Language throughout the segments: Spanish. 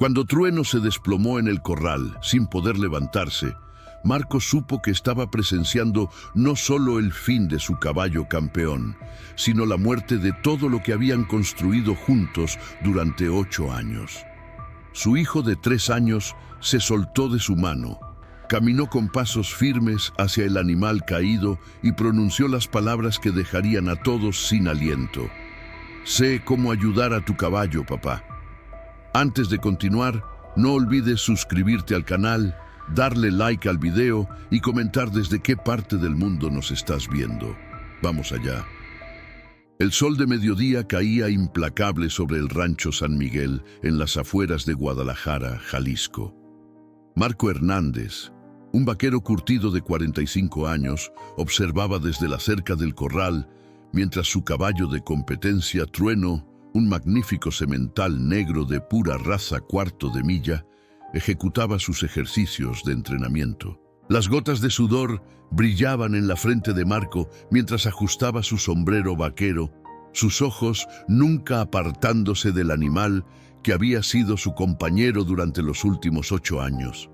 Cuando Trueno se desplomó en el corral, sin poder levantarse, Marco supo que estaba presenciando no solo el fin de su caballo campeón, sino la muerte de todo lo que habían construido juntos durante 8 años. Su hijo de 3 años se soltó de su mano, caminó con pasos firmes hacia el animal caído y pronunció las palabras que dejarían a todos sin aliento. «Sé cómo ayudar a tu caballo, papá». Antes de continuar, no olvides suscribirte al canal, darle like al video y comentar desde qué parte del mundo nos estás viendo. Vamos allá. El sol de mediodía caía implacable sobre el rancho San Miguel en las afueras de Guadalajara, Jalisco. Marco Hernández, un vaquero curtido de 45 años, observaba desde la cerca del corral mientras su caballo de competencia, Trueno, un magnífico semental negro de pura raza cuarto de milla, ejecutaba sus ejercicios de entrenamiento. Las gotas de sudor brillaban en la frente de Marco mientras ajustaba su sombrero vaquero, sus ojos nunca apartándose del animal que había sido su compañero durante los últimos 8 años.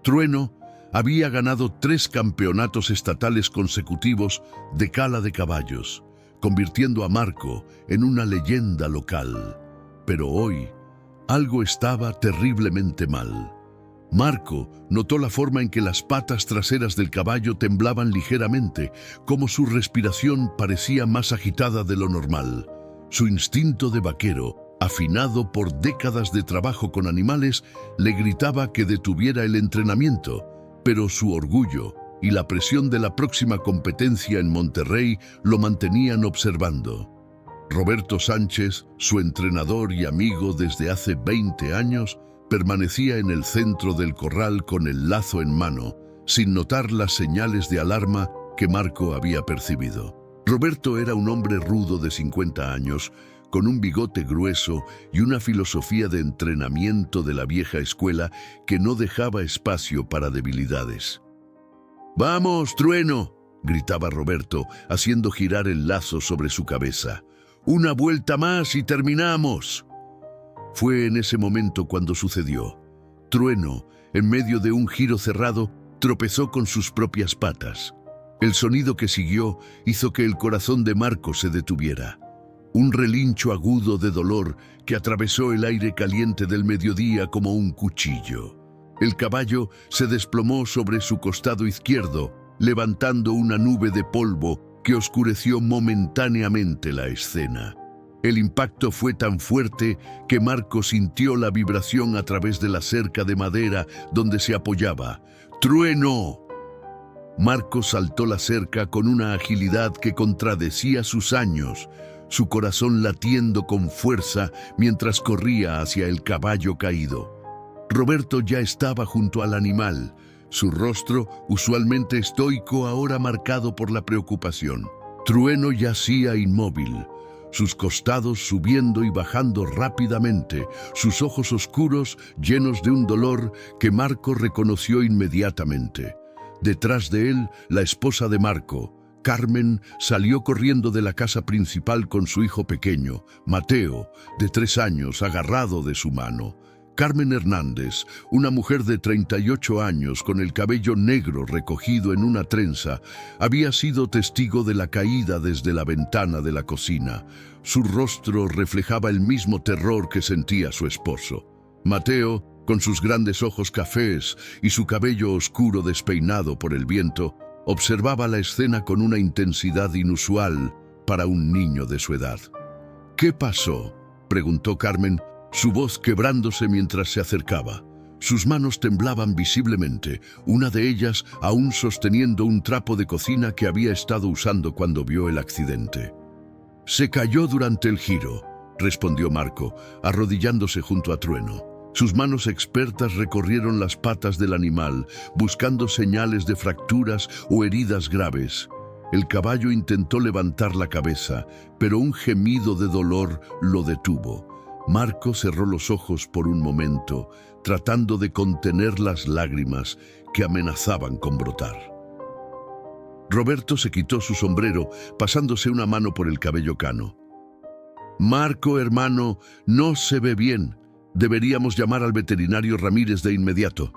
Trueno había ganado 3 campeonatos estatales consecutivos de cala de caballos, convirtiendo a Marco en una leyenda local. Pero hoy, algo estaba terriblemente mal. Marco notó la forma en que las patas traseras del caballo temblaban ligeramente, como su respiración parecía más agitada de lo normal. Su instinto de vaquero, afinado por décadas de trabajo con animales, le gritaba que detuviera el entrenamiento, pero su orgullo y la presión de la próxima competencia en Monterrey lo mantenían observando. Roberto Sánchez, su entrenador y amigo desde hace 20 años, permanecía en el centro del corral con el lazo en mano, sin notar las señales de alarma que Marco había percibido. Roberto era un hombre rudo de 50 años, con un bigote grueso y una filosofía de entrenamiento de la vieja escuela que no dejaba espacio para debilidades. «¡Vamos, Trueno!», gritaba Roberto, haciendo girar el lazo sobre su cabeza. «¡Una vuelta más y terminamos!». Fue en ese momento cuando sucedió. Trueno, en medio de un giro cerrado, tropezó con sus propias patas. El sonido que siguió hizo que el corazón de Marco se detuviera. Un relincho agudo de dolor que atravesó el aire caliente del mediodía como un cuchillo. El caballo se desplomó sobre su costado izquierdo, levantando una nube de polvo que oscureció momentáneamente la escena. El impacto fue tan fuerte que Marco sintió la vibración a través de la cerca de madera donde se apoyaba. ¡Trueno! Marco saltó la cerca con una agilidad que contradecía sus años, su corazón latiendo con fuerza mientras corría hacia el caballo caído. Roberto ya estaba junto al animal, su rostro, usualmente estoico, ahora marcado por la preocupación. Trueno yacía inmóvil, sus costados subiendo y bajando rápidamente, sus ojos oscuros llenos de un dolor que Marco reconoció inmediatamente. Detrás de él, la esposa de Marco, Carmen, salió corriendo de la casa principal con su hijo pequeño, Mateo, de 3 años, agarrado de su mano. Carmen Hernández, una mujer de 38 años con el cabello negro recogido en una trenza, había sido testigo de la caída desde la ventana de la cocina. Su rostro reflejaba el mismo terror que sentía su esposo. Mateo, con sus grandes ojos cafés y su cabello oscuro despeinado por el viento, observaba la escena con una intensidad inusual para un niño de su edad. «¿Qué pasó?», preguntó Carmen, su voz quebrándose mientras se acercaba. Sus manos temblaban visiblemente, una de ellas aún sosteniendo un trapo de cocina que había estado usando cuando vio el accidente. «Se cayó durante el giro», respondió Marco, arrodillándose junto a Trueno. Sus manos expertas recorrieron las patas del animal, buscando señales de fracturas o heridas graves. El caballo intentó levantar la cabeza, pero un gemido de dolor lo detuvo. Marco cerró los ojos por un momento, tratando de contener las lágrimas que amenazaban con brotar. Roberto se quitó su sombrero, pasándose una mano por el cabello cano. «Marco, hermano, no se ve bien», Deberíamos llamar al veterinario Ramírez de inmediato.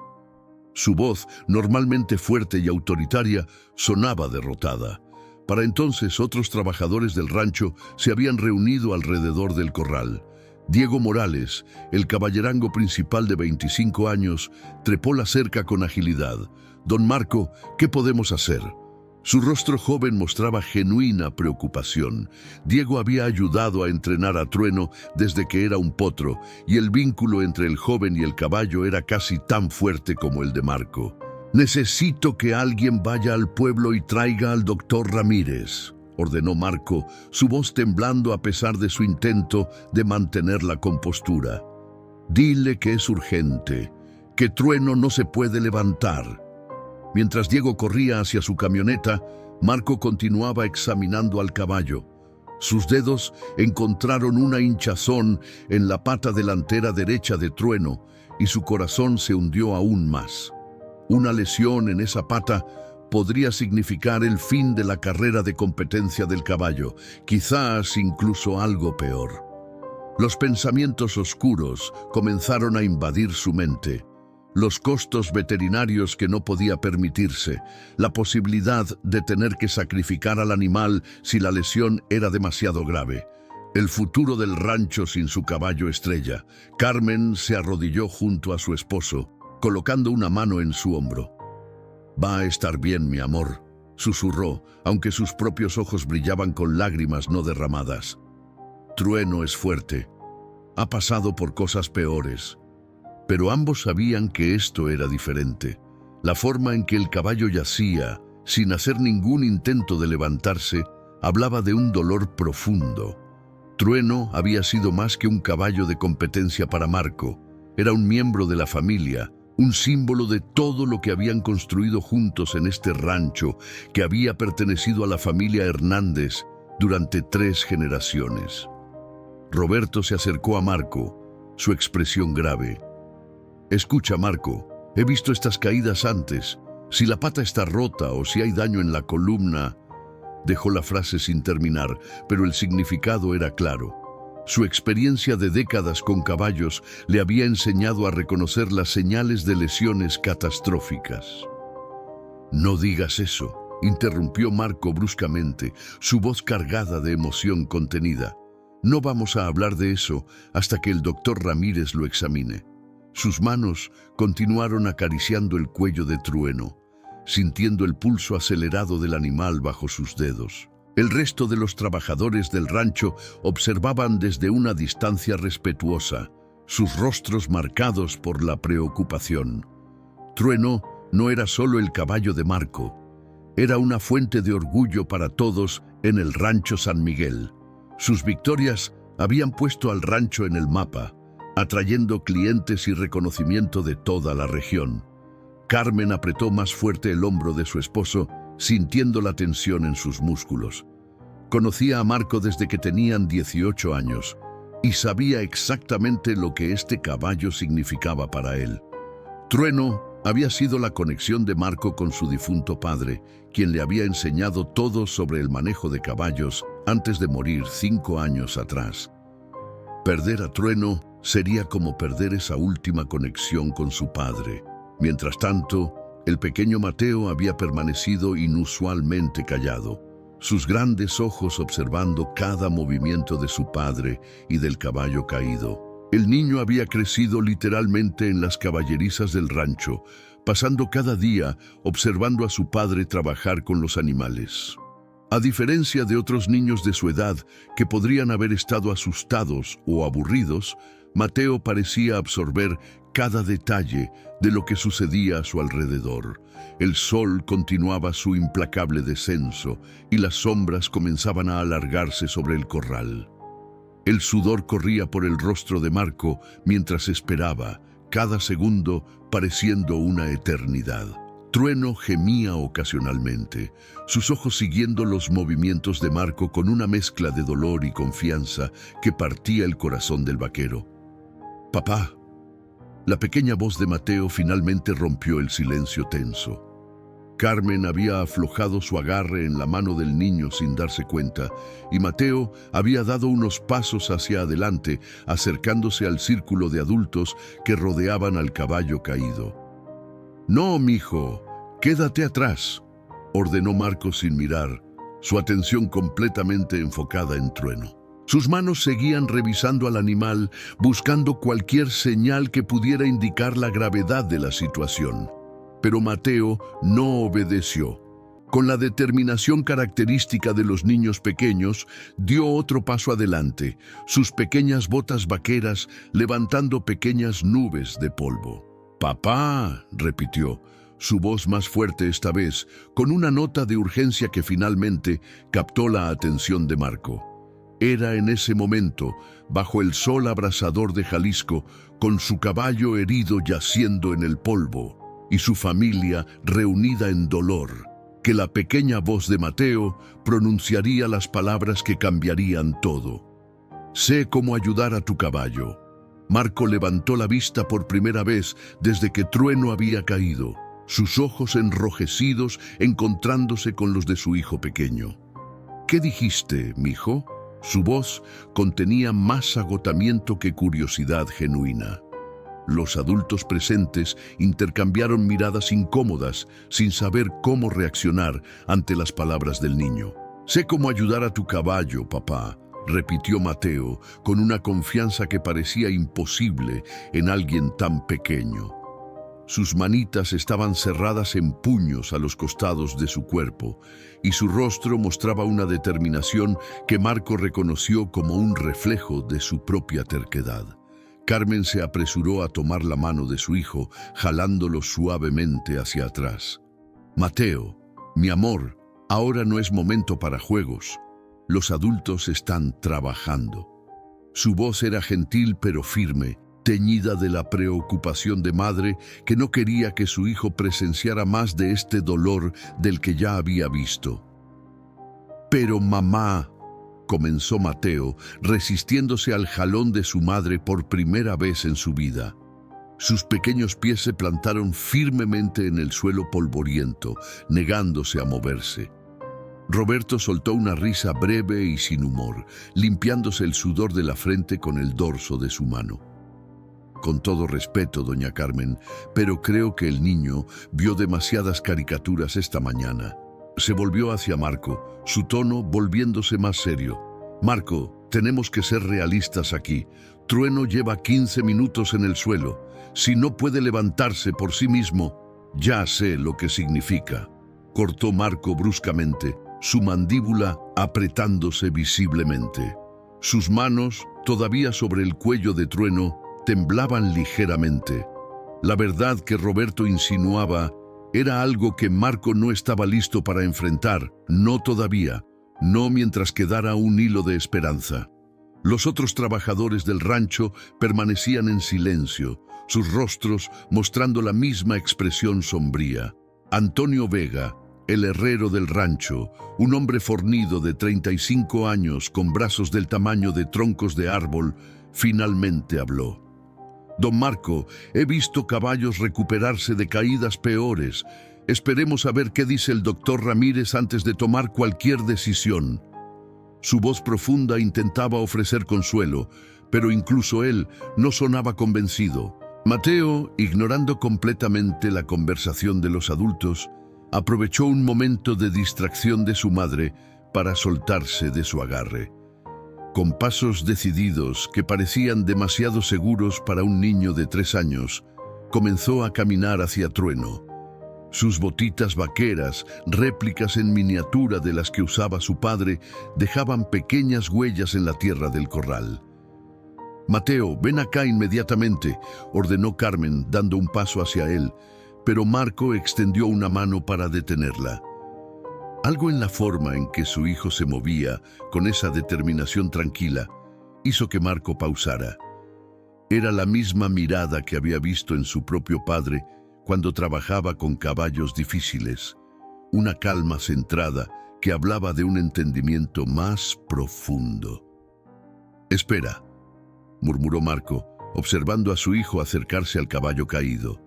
Su voz, normalmente fuerte y autoritaria, sonaba derrotada. Para entonces, otros trabajadores del rancho se habían reunido alrededor del corral. Diego Morales, el caballerango principal de 25 años, trepó la cerca con agilidad. «Don Marco, ¿qué podemos hacer?». Su rostro joven mostraba genuina preocupación. Diego había ayudado a entrenar a Trueno desde que era un potro, y el vínculo entre el joven y el caballo era casi tan fuerte como el de Marco. «Necesito que alguien vaya al pueblo y traiga al doctor Ramírez», ordenó Marco, su voz temblando a pesar de su intento de mantener la compostura. «Dile que es urgente, que Trueno no se puede levantar». Mientras Diego corría hacia su camioneta, Marco continuaba examinando al caballo. Sus dedos encontraron una hinchazón en la pata delantera derecha de Trueno y su corazón se hundió aún más. Una lesión en esa pata podría significar el fin de la carrera de competencia del caballo, quizás incluso algo peor. Los pensamientos oscuros comenzaron a invadir su mente. Los costos veterinarios que no podía permitirse, la posibilidad de tener que sacrificar al animal si la lesión era demasiado grave, el futuro del rancho sin su caballo estrella. Carmen se arrodilló junto a su esposo, colocando una mano en su hombro. «Va a estar bien, mi amor», susurró, aunque sus propios ojos brillaban con lágrimas no derramadas. «Trueno es fuerte. Ha pasado por cosas peores». Pero ambos sabían que esto era diferente. La forma en que el caballo yacía, sin hacer ningún intento de levantarse, hablaba de un dolor profundo. Trueno había sido más que un caballo de competencia para Marco. Era un miembro de la familia, un símbolo de todo lo que habían construido juntos en este rancho que había pertenecido a la familia Hernández durante 3 generaciones. Roberto se acercó a Marco, su expresión grave. «Escucha, Marco, he visto estas caídas antes. Si la pata está rota o si hay daño en la columna...». Dejó la frase sin terminar, pero el significado era claro. Su experiencia de décadas con caballos le había enseñado a reconocer las señales de lesiones catastróficas. «No digas eso», interrumpió Marco bruscamente, su voz cargada de emoción contenida. «No vamos a hablar de eso hasta que el doctor Ramírez lo examine». Sus manos continuaron acariciando el cuello de Trueno, sintiendo el pulso acelerado del animal bajo sus dedos. El resto de los trabajadores del rancho observaban desde una distancia respetuosa, sus rostros marcados por la preocupación. Trueno no era solo el caballo de Marco, era una fuente de orgullo para todos en el rancho San Miguel. Sus victorias habían puesto al rancho en el mapa, atrayendo clientes y reconocimiento de toda la región. Carmen apretó más fuerte el hombro de su esposo, sintiendo la tensión en sus músculos. Conocía a Marco desde que tenían 18 años y sabía exactamente lo que este caballo significaba para él. Trueno había sido la conexión de Marco con su difunto padre, quien le había enseñado todo sobre el manejo de caballos antes de morir 5 años atrás. Perder a Trueno sería como perder esa última conexión con su padre. Mientras tanto, el pequeño Mateo había permanecido inusualmente callado, sus grandes ojos observando cada movimiento de su padre y del caballo caído. El niño había crecido literalmente en las caballerizas del rancho, pasando cada día observando a su padre trabajar con los animales. A diferencia de otros niños de su edad que podrían haber estado asustados o aburridos, Mateo parecía absorber cada detalle de lo que sucedía a su alrededor. El sol continuaba su implacable descenso y las sombras comenzaban a alargarse sobre el corral. El sudor corría por el rostro de Marco mientras esperaba, cada segundo pareciendo una eternidad. Trueno gemía ocasionalmente, sus ojos siguiendo los movimientos de Marco con una mezcla de dolor y confianza que partía el corazón del vaquero. «Papá». La pequeña voz de Mateo finalmente rompió el silencio tenso. Carmen había aflojado su agarre en la mano del niño sin darse cuenta, y Mateo había dado unos pasos hacia adelante, acercándose al círculo de adultos que rodeaban al caballo caído. «No, mijo, quédate atrás», ordenó Marco sin mirar, su atención completamente enfocada en Trueno. Sus manos seguían revisando al animal, buscando cualquier señal que pudiera indicar la gravedad de la situación. Pero Mateo no obedeció. Con la determinación característica de los niños pequeños, dio otro paso adelante, sus pequeñas botas vaqueras levantando pequeñas nubes de polvo. «Papá», repitió, su voz más fuerte esta vez, con una nota de urgencia que finalmente captó la atención de Marco. Era en ese momento, bajo el sol abrasador de Jalisco, con su caballo herido yaciendo en el polvo, y su familia reunida en dolor, que la pequeña voz de Mateo pronunciaría las palabras que cambiarían todo. «Sé cómo ayudar a tu caballo». Marco levantó la vista por primera vez desde que Trueno había caído, sus ojos enrojecidos encontrándose con los de su hijo pequeño. «¿Qué dijiste, mijo?». Su voz contenía más agotamiento que curiosidad genuina. Los adultos presentes intercambiaron miradas incómodas, sin saber cómo reaccionar ante las palabras del niño. «Sé cómo ayudar a tu caballo, papá», repitió Mateo, con una confianza que parecía imposible en alguien tan pequeño. Sus manitas estaban cerradas en puños a los costados de su cuerpo, y su rostro mostraba una determinación que Marco reconoció como un reflejo de su propia terquedad. Carmen se apresuró a tomar la mano de su hijo, jalándolo suavemente hacia atrás. «Mateo, mi amor, ahora no es momento para juegos. Los adultos están trabajando». Su voz era gentil pero firme, teñida de la preocupación de madre que no quería que su hijo presenciara más de este dolor del que ya había visto. «Pero mamá», comenzó Mateo, resistiéndose al jalón de su madre por primera vez en su vida. Sus pequeños pies se plantaron firmemente en el suelo polvoriento, negándose a moverse. Roberto soltó una risa breve y sin humor, limpiándose el sudor de la frente con el dorso de su mano. «Con todo respeto, doña Carmen, pero creo que el niño vio demasiadas caricaturas esta mañana». Se volvió hacia Marco, su tono volviéndose más serio. «Marco, tenemos que ser realistas aquí. Trueno lleva 15 minutos en el suelo. Si no puede levantarse por sí mismo, ya sé lo que significa», cortó Marco bruscamente, su mandíbula apretándose visiblemente. Sus manos, todavía sobre el cuello de Trueno, temblaban ligeramente. La verdad que Roberto insinuaba era algo que Marco no estaba listo para enfrentar, no todavía, no mientras quedara un hilo de esperanza. Los otros trabajadores del rancho permanecían en silencio, sus rostros mostrando la misma expresión sombría. Antonio Vega, el herrero del rancho, un hombre fornido de 35 años con brazos del tamaño de troncos de árbol, finalmente habló. «Don Marco, he visto caballos recuperarse de caídas peores. Esperemos a ver qué dice el doctor Ramírez antes de tomar cualquier decisión». Su voz profunda intentaba ofrecer consuelo, pero incluso él no sonaba convencido. Mateo, ignorando completamente la conversación de los adultos, aprovechó un momento de distracción de su madre para soltarse de su agarre. Con pasos decididos que parecían demasiado seguros para un niño de 3 años, comenzó a caminar hacia Trueno. Sus botitas vaqueras, réplicas en miniatura de las que usaba su padre, dejaban pequeñas huellas en la tierra del corral. «Mateo, ven acá inmediatamente», ordenó Carmen, dando un paso hacia él, pero Marco extendió una mano para detenerla. Algo en la forma en que su hijo se movía, con esa determinación tranquila, hizo que Marco pausara. Era la misma mirada que había visto en su propio padre cuando trabajaba con caballos difíciles, una calma centrada que hablaba de un entendimiento más profundo. «Espera», murmuró Marco, observando a su hijo acercarse al caballo caído.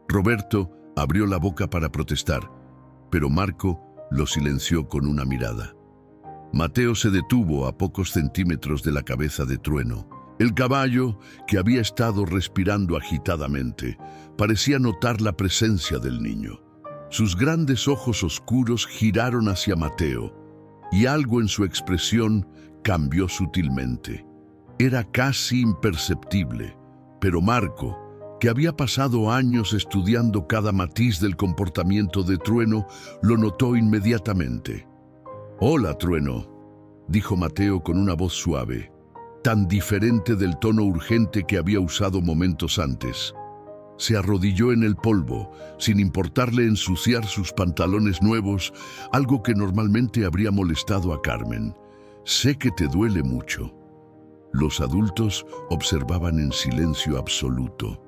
Roberto abrió la boca para protestar, pero Marco lo silenció con una mirada. Mateo se detuvo a pocos centímetros de la cabeza de Trueno. El caballo, que había estado respirando agitadamente, parecía notar la presencia del niño. Sus grandes ojos oscuros giraron hacia Mateo, y algo en su expresión cambió sutilmente. Era casi imperceptible, pero Marco, que había pasado años estudiando cada matiz del comportamiento de Trueno, lo notó inmediatamente. «Hola, Trueno», dijo Mateo con una voz suave, tan diferente del tono urgente que había usado momentos antes. Se arrodilló en el polvo, sin importarle ensuciar sus pantalones nuevos, algo que normalmente habría molestado a Carmen. «Sé que te duele mucho». Los adultos observaban en silencio absoluto.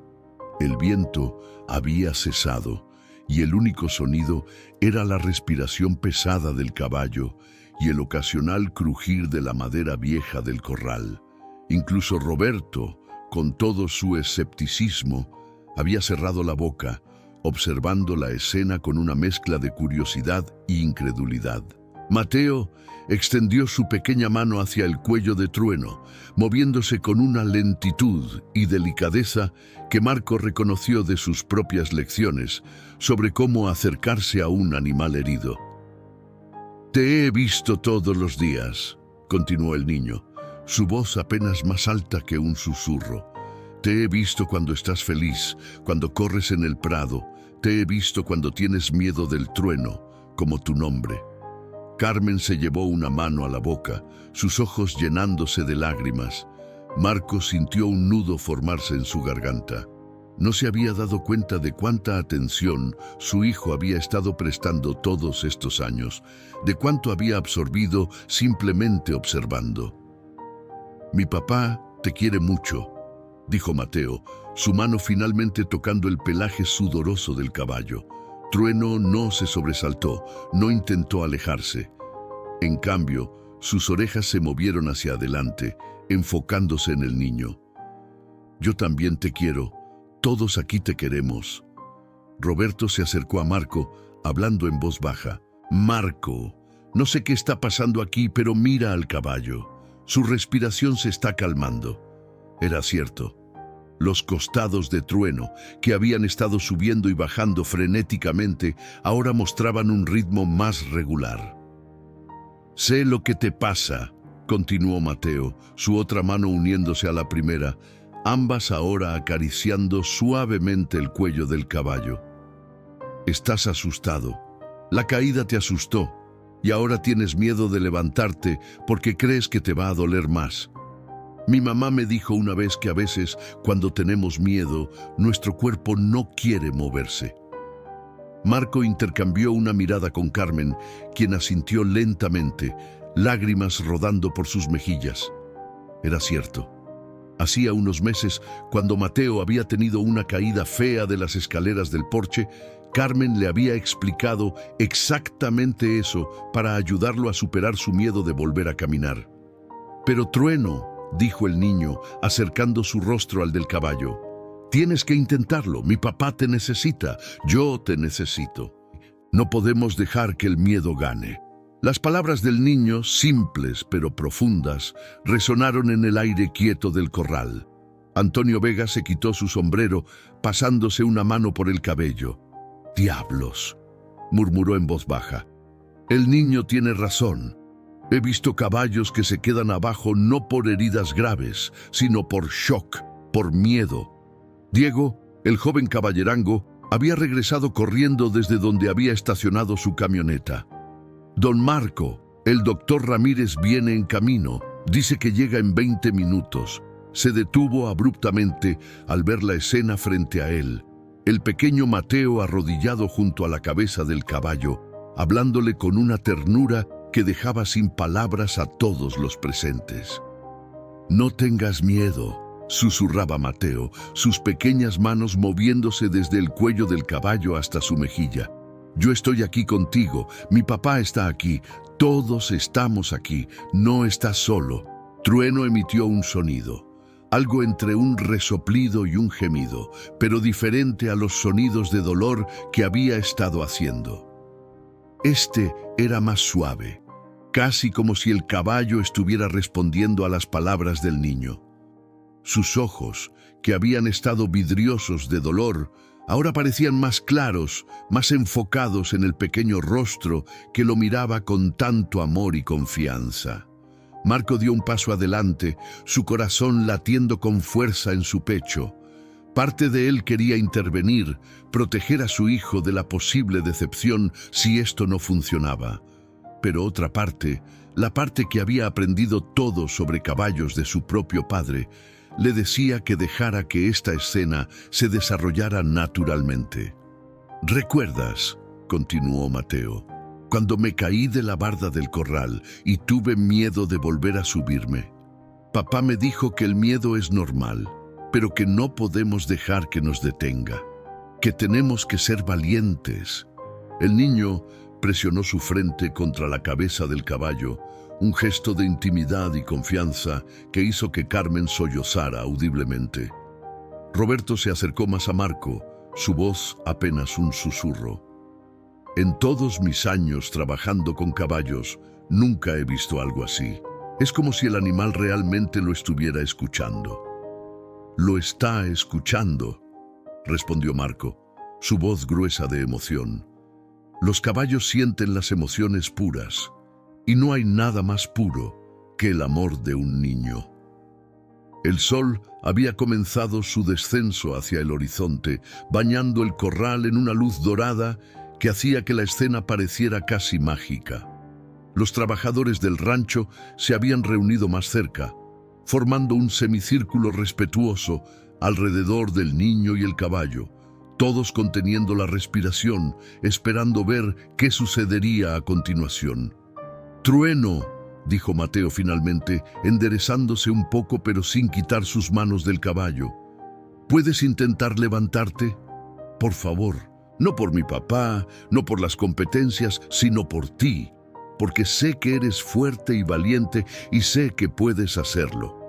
El viento había cesado y el único sonido era la respiración pesada del caballo y el ocasional crujir de la madera vieja del corral. Incluso Roberto, con todo su escepticismo, había cerrado la boca, observando la escena con una mezcla de curiosidad e incredulidad. Mateo extendió su pequeña mano hacia el cuello de Trueno, moviéndose con una lentitud y delicadeza que Marco reconoció de sus propias lecciones sobre cómo acercarse a un animal herido. «Te he visto todos los días», continuó el niño, su voz apenas más alta que un susurro. «Te he visto cuando estás feliz, cuando corres en el prado, te he visto cuando tienes miedo del trueno, como tu nombre». Carmen se llevó una mano a la boca, sus ojos llenándose de lágrimas. Marco sintió un nudo formarse en su garganta. No se había dado cuenta de cuánta atención su hijo había estado prestando todos estos años, de cuánto había absorbido simplemente observando. «Mi papá te quiere mucho», dijo Mateo, su mano finalmente tocando el pelaje sudoroso del caballo. Trueno no se sobresaltó, no intentó alejarse. En cambio, sus orejas se movieron hacia adelante, enfocándose en el niño. «Yo también te quiero, todos aquí te queremos». Roberto se acercó a Marco, hablando en voz baja. «Marco, no sé qué está pasando aquí, pero mira al caballo. Su respiración se está calmando». Era cierto. Los costados de Trueno, que habían estado subiendo y bajando frenéticamente, ahora mostraban un ritmo más regular. «Sé lo que te pasa», continuó Mateo, su otra mano uniéndose a la primera, ambas ahora acariciando suavemente el cuello del caballo. «Estás asustado. La caída te asustó, y ahora tienes miedo de levantarte porque crees que te va a doler más. Mi mamá me dijo una vez que a veces, cuando tenemos miedo, nuestro cuerpo no quiere moverse». Marco intercambió una mirada con Carmen, quien asintió lentamente, lágrimas rodando por sus mejillas. Era cierto. Hacía unos meses, cuando Mateo había tenido una caída fea de las escaleras del porche, Carmen le había explicado exactamente eso para ayudarlo a superar su miedo de volver a caminar. «Pero Trueno», dijo el niño, acercando su rostro al del caballo, «tienes que intentarlo. Mi papá te necesita. Yo te necesito. No podemos dejar que el miedo gane». Las palabras del niño, simples pero profundas, resonaron en el aire quieto del corral. Antonio Vega se quitó su sombrero, pasándose una mano por el cabello. «Diablos», murmuró en voz baja. «El niño tiene razón. He visto caballos que se quedan abajo no por heridas graves, sino por shock, por miedo». Diego, el joven caballerango, había regresado corriendo desde donde había estacionado su camioneta. «Don Marco, el doctor Ramírez viene en camino. Dice que llega en 20 minutos». Se detuvo abruptamente al ver la escena frente a él. El pequeño Mateo arrodillado junto a la cabeza del caballo, hablándole con una ternura que dejaba sin palabras a todos los presentes. «No tengas miedo», susurraba Mateo, sus pequeñas manos moviéndose desde el cuello del caballo hasta su mejilla. «Yo estoy aquí contigo, mi papá está aquí, todos estamos aquí, no estás solo». Trueno emitió un sonido, algo entre un resoplido y un gemido, pero diferente a los sonidos de dolor que había estado haciendo. Este era más suave, casi como si el caballo estuviera respondiendo a las palabras del niño. Sus ojos, que habían estado vidriosos de dolor, ahora parecían más claros, más enfocados en el pequeño rostro que lo miraba con tanto amor y confianza. Marco dio un paso adelante, su corazón latiendo con fuerza en su pecho. Parte de él quería intervenir, proteger a su hijo de la posible decepción si esto no funcionaba. Pero otra parte, la parte que había aprendido todo sobre caballos de su propio padre, le decía que dejara que esta escena se desarrollara naturalmente. «¿Recuerdas?», continuó Mateo, «cuando me caí de la barda del corral y tuve miedo de volver a subirme? Papá me dijo que el miedo es normal, pero que no podemos dejar que nos detenga, que tenemos que ser valientes». El niño presionó su frente contra la cabeza del caballo, un gesto de intimidad y confianza que hizo que Carmen sollozara audiblemente. Roberto se acercó más a Marco, su voz apenas un susurro. «En todos mis años trabajando con caballos, nunca he visto algo así. Es como si el animal realmente lo estuviera escuchando». «Lo está escuchando», respondió Marco, su voz gruesa de emoción. «Los caballos sienten las emociones puras, y no hay nada más puro que el amor de un niño». El sol había comenzado su descenso hacia el horizonte, bañando el corral en una luz dorada que hacía que la escena pareciera casi mágica. Los trabajadores del rancho se habían reunido más cerca, formando un semicírculo respetuoso alrededor del niño y el caballo, todos conteniendo la respiración, esperando ver qué sucedería a continuación. «Trueno», dijo Mateo finalmente, enderezándose un poco pero sin quitar sus manos del caballo. «¿Puedes intentar levantarte? Por favor, no por mi papá, no por las competencias, sino por ti, porque sé que eres fuerte y valiente y sé que puedes hacerlo».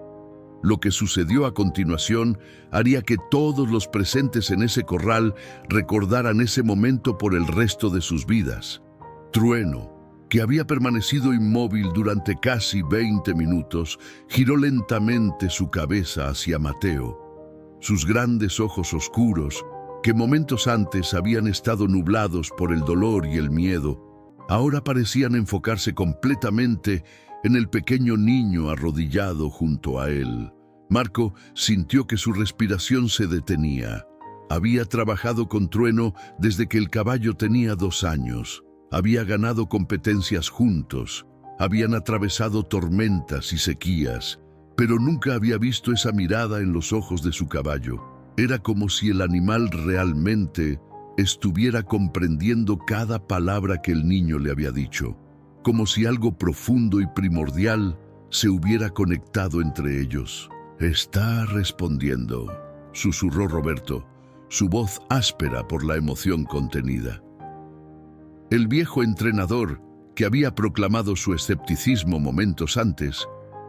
Lo que sucedió a continuación haría que todos los presentes en ese corral recordaran ese momento por el resto de sus vidas. Trueno, que había permanecido inmóvil durante casi 20 minutos, giró lentamente su cabeza hacia Mateo. Sus grandes ojos oscuros, que momentos antes habían estado nublados por el dolor y el miedo, ahora parecían enfocarse completamente en el pequeño niño arrodillado junto a él. Marco sintió que su respiración se detenía. Había trabajado con Trueno desde que el caballo tenía 2 años. Había ganado competencias juntos. Habían atravesado tormentas y sequías, pero nunca había visto esa mirada en los ojos de su caballo. Era como si el animal realmente estuviera comprendiendo cada palabra que el niño le había dicho, como si algo profundo y primordial se hubiera conectado entre ellos. «Está respondiendo», susurró Roberto, su voz áspera por la emoción contenida. El viejo entrenador, que había proclamado su escepticismo momentos antes,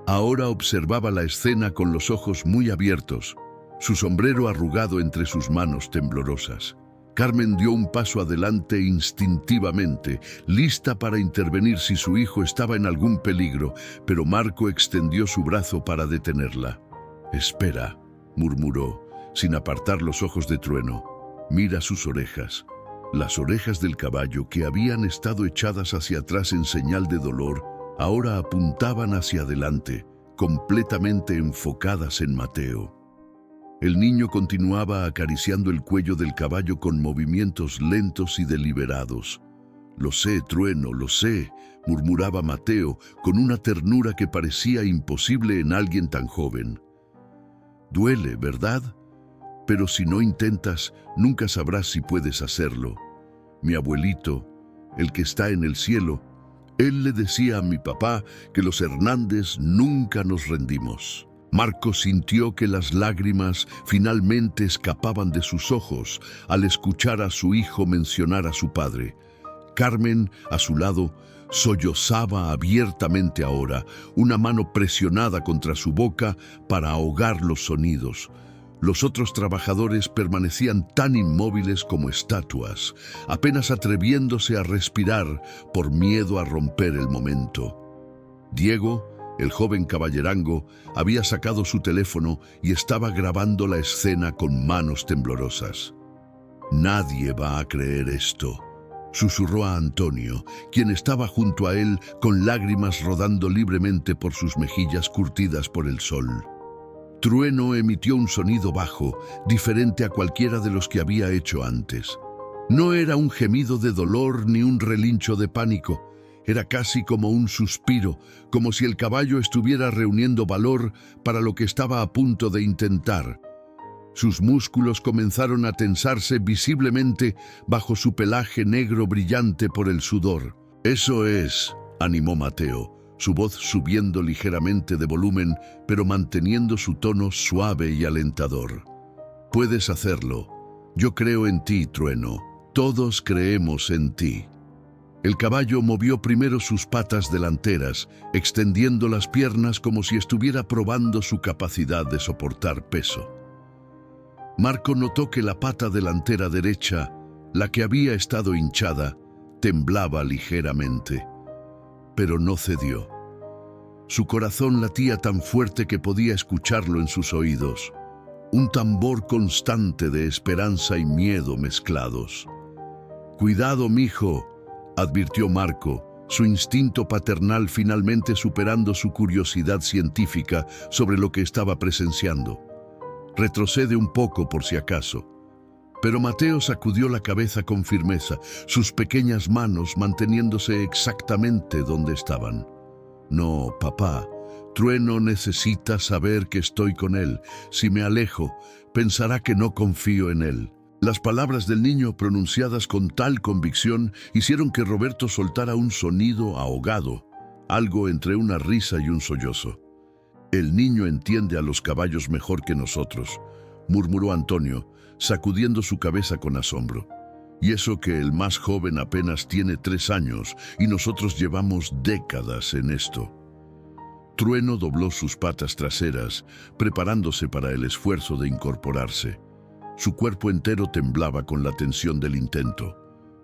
ahora observaba la escena con los ojos muy abiertos, su sombrero arrugado entre sus manos temblorosas. Carmen dio un paso adelante instintivamente, lista para intervenir si su hijo estaba en algún peligro, pero Marco extendió su brazo para detenerla. «Espera», murmuró, sin apartar los ojos de Trueno. «Mira sus orejas». Las orejas del caballo, que habían estado echadas hacia atrás en señal de dolor, ahora apuntaban hacia adelante, completamente enfocadas en Mateo. El niño continuaba acariciando el cuello del caballo con movimientos lentos y deliberados. «Lo sé, Trueno, lo sé», murmuraba Mateo, con una ternura que parecía imposible en alguien tan joven. «Duele, ¿verdad? Pero si no intentas, nunca sabrás si puedes hacerlo. Mi abuelito, el que está en el cielo, él le decía a mi papá que los Hernández nunca nos rendimos». Marco sintió que las lágrimas finalmente escapaban de sus ojos al escuchar a su hijo mencionar a su padre. Carmen, a su lado, sollozaba abiertamente ahora, una mano presionada contra su boca para ahogar los sonidos. Los otros trabajadores permanecían tan inmóviles como estatuas, apenas atreviéndose a respirar por miedo a romper el momento. Diego, el joven caballerango, había sacado su teléfono y estaba grabando la escena con manos temblorosas. «Nadie va a creer esto», susurró a Antonio, quien estaba junto a él con lágrimas rodando libremente por sus mejillas curtidas por el sol. Trueno emitió un sonido bajo, diferente a cualquiera de los que había hecho antes. No era un gemido de dolor ni un relincho de pánico. Era casi como un suspiro, como si el caballo estuviera reuniendo valor para lo que estaba a punto de intentar. Sus músculos comenzaron a tensarse visiblemente bajo su pelaje negro brillante por el sudor. «Eso es», animó Mateo, su voz subiendo ligeramente de volumen, pero manteniendo su tono suave y alentador. «Puedes hacerlo. Yo creo en ti, Trueno. Todos creemos en ti». El caballo movió primero sus patas delanteras, extendiendo las piernas como si estuviera probando su capacidad de soportar peso. Marco notó que la pata delantera derecha, la que había estado hinchada, temblaba ligeramente, pero no cedió. Su corazón latía tan fuerte que podía escucharlo en sus oídos, un tambor constante de esperanza y miedo mezclados. «Cuidado, mijo», advirtió Marco, su instinto paternal finalmente superando su curiosidad científica sobre lo que estaba presenciando. «Retrocede un poco por si acaso». Pero Mateo sacudió la cabeza con firmeza, sus pequeñas manos manteniéndose exactamente donde estaban. «No, papá, Trueno necesita saber que estoy con él. Si me alejo, pensará que no confío en él». Las palabras del niño, pronunciadas con tal convicción, hicieron que Roberto soltara un sonido ahogado, algo entre una risa y un sollozo. «El niño entiende a los caballos mejor que nosotros», murmuró Antonio, sacudiendo su cabeza con asombro. «Y eso que el más joven apenas tiene 3 años y nosotros llevamos décadas en esto». Trueno dobló sus patas traseras, preparándose para el esfuerzo de incorporarse. Su cuerpo entero temblaba con la tensión del intento.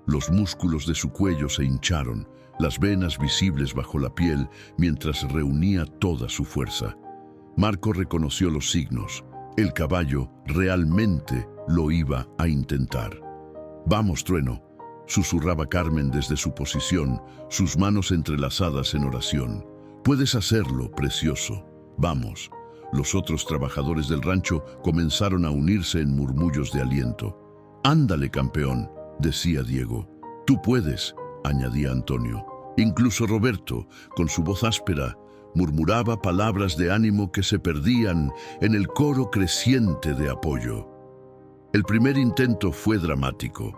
Los músculos de su cuello se hincharon, las venas visibles bajo la piel, mientras reunía toda su fuerza. Marco reconoció los signos. El caballo realmente lo iba a intentar. «Vamos, Trueno», susurraba Carmen desde su posición, sus manos entrelazadas en oración. «Puedes hacerlo, precioso. Vamos». Los otros trabajadores del rancho comenzaron a unirse en murmullos de aliento. «Ándale, campeón», decía Diego. «Tú puedes», añadía Antonio. Incluso Roberto, con su voz áspera, murmuraba palabras de ánimo que se perdían en el coro creciente de apoyo. El primer intento fue dramático.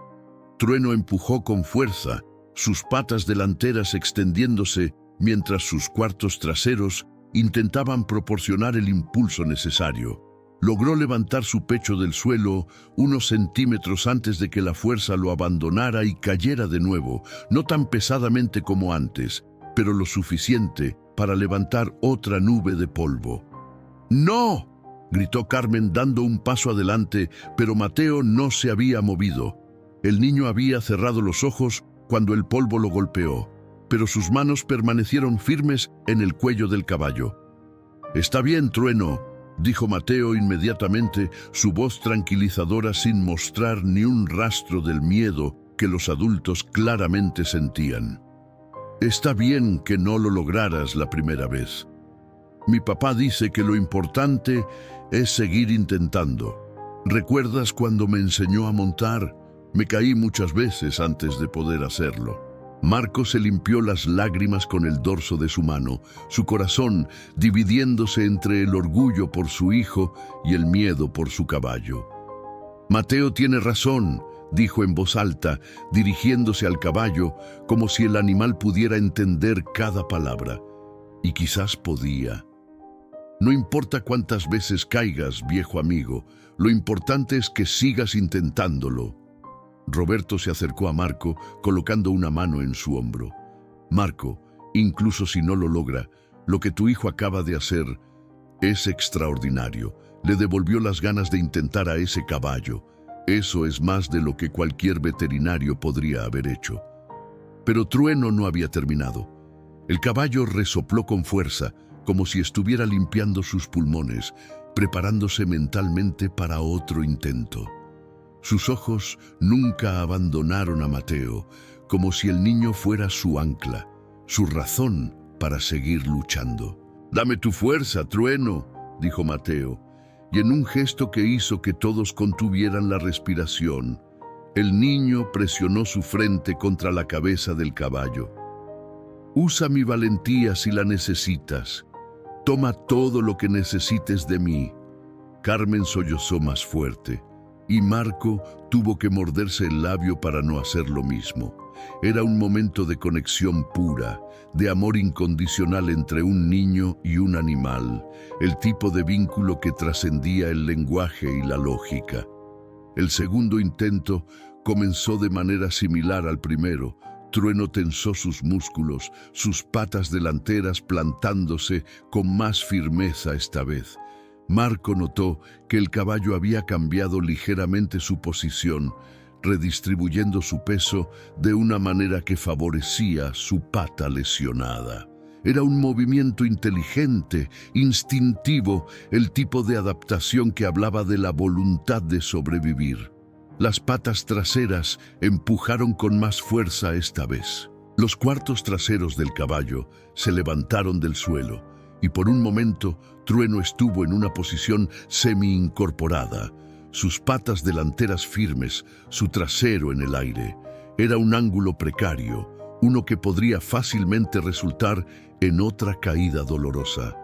Trueno empujó con fuerza, sus patas delanteras extendiéndose mientras sus cuartos traseros intentaban proporcionar el impulso necesario. Logró levantar su pecho del suelo unos centímetros antes de que la fuerza lo abandonara y cayera de nuevo, no tan pesadamente como antes, pero lo suficiente para levantar otra nube de polvo. «¡No!», gritó Carmen dando un paso adelante, pero Mateo no se había movido. El niño había cerrado los ojos cuando el polvo lo golpeó, pero sus manos permanecieron firmes en el cuello del caballo. «Está bien, Trueno», dijo Mateo inmediatamente, su voz tranquilizadora sin mostrar ni un rastro del miedo que los adultos claramente sentían. «Está bien que no lo lograras la primera vez. Mi papá dice que lo importante es seguir intentando. ¿Recuerdas cuando me enseñó a montar? Me caí muchas veces antes de poder hacerlo». Marco se limpió las lágrimas con el dorso de su mano, su corazón dividiéndose entre el orgullo por su hijo y el miedo por su caballo. «Mateo tiene razón», dijo en voz alta, dirigiéndose al caballo, como si el animal pudiera entender cada palabra. Y quizás podía. «No importa cuántas veces caigas, viejo amigo, lo importante es que sigas intentándolo». Roberto se acercó a Marco, colocando una mano en su hombro. «Marco, incluso si no lo logra, lo que tu hijo acaba de hacer es extraordinario. le devolvió las ganas de intentar a ese caballo. Eso es más de lo que cualquier veterinario podría haber hecho. Pero Trueno no había terminado. El caballo resopló con fuerza, como si estuviera limpiando sus pulmones, preparándose mentalmente para otro intento. Sus ojos nunca abandonaron a Mateo, como si el niño fuera su ancla, su razón para seguir luchando. «Dame tu fuerza, Trueno», dijo Mateo, y en un gesto que hizo que todos contuvieran la respiración, el niño presionó su frente contra la cabeza del caballo. «Usa mi valentía si la necesitas. Toma todo lo que necesites de mí». Carmen sollozó más fuerte, y Marco tuvo que morderse el labio para no hacer lo mismo. Era un momento de conexión pura, de amor incondicional entre un niño y un animal, el tipo de vínculo que trascendía el lenguaje y la lógica. El segundo intento comenzó de manera similar al primero. Trueno tensó sus músculos, sus patas delanteras plantándose con más firmeza esta vez. Marco notó que el caballo había cambiado ligeramente su posición, redistribuyendo su peso de una manera que favorecía su pata lesionada. Era un movimiento inteligente, instintivo, el tipo de adaptación que hablaba de la voluntad de sobrevivir. Las patas traseras empujaron con más fuerza esta vez. Los cuartos traseros del caballo se levantaron del suelo, y por un momento Trueno estuvo en una posición semi-incorporada, sus patas delanteras firmes, su trasero en el aire. Era un ángulo precario, uno que podría fácilmente resultar en otra caída dolorosa.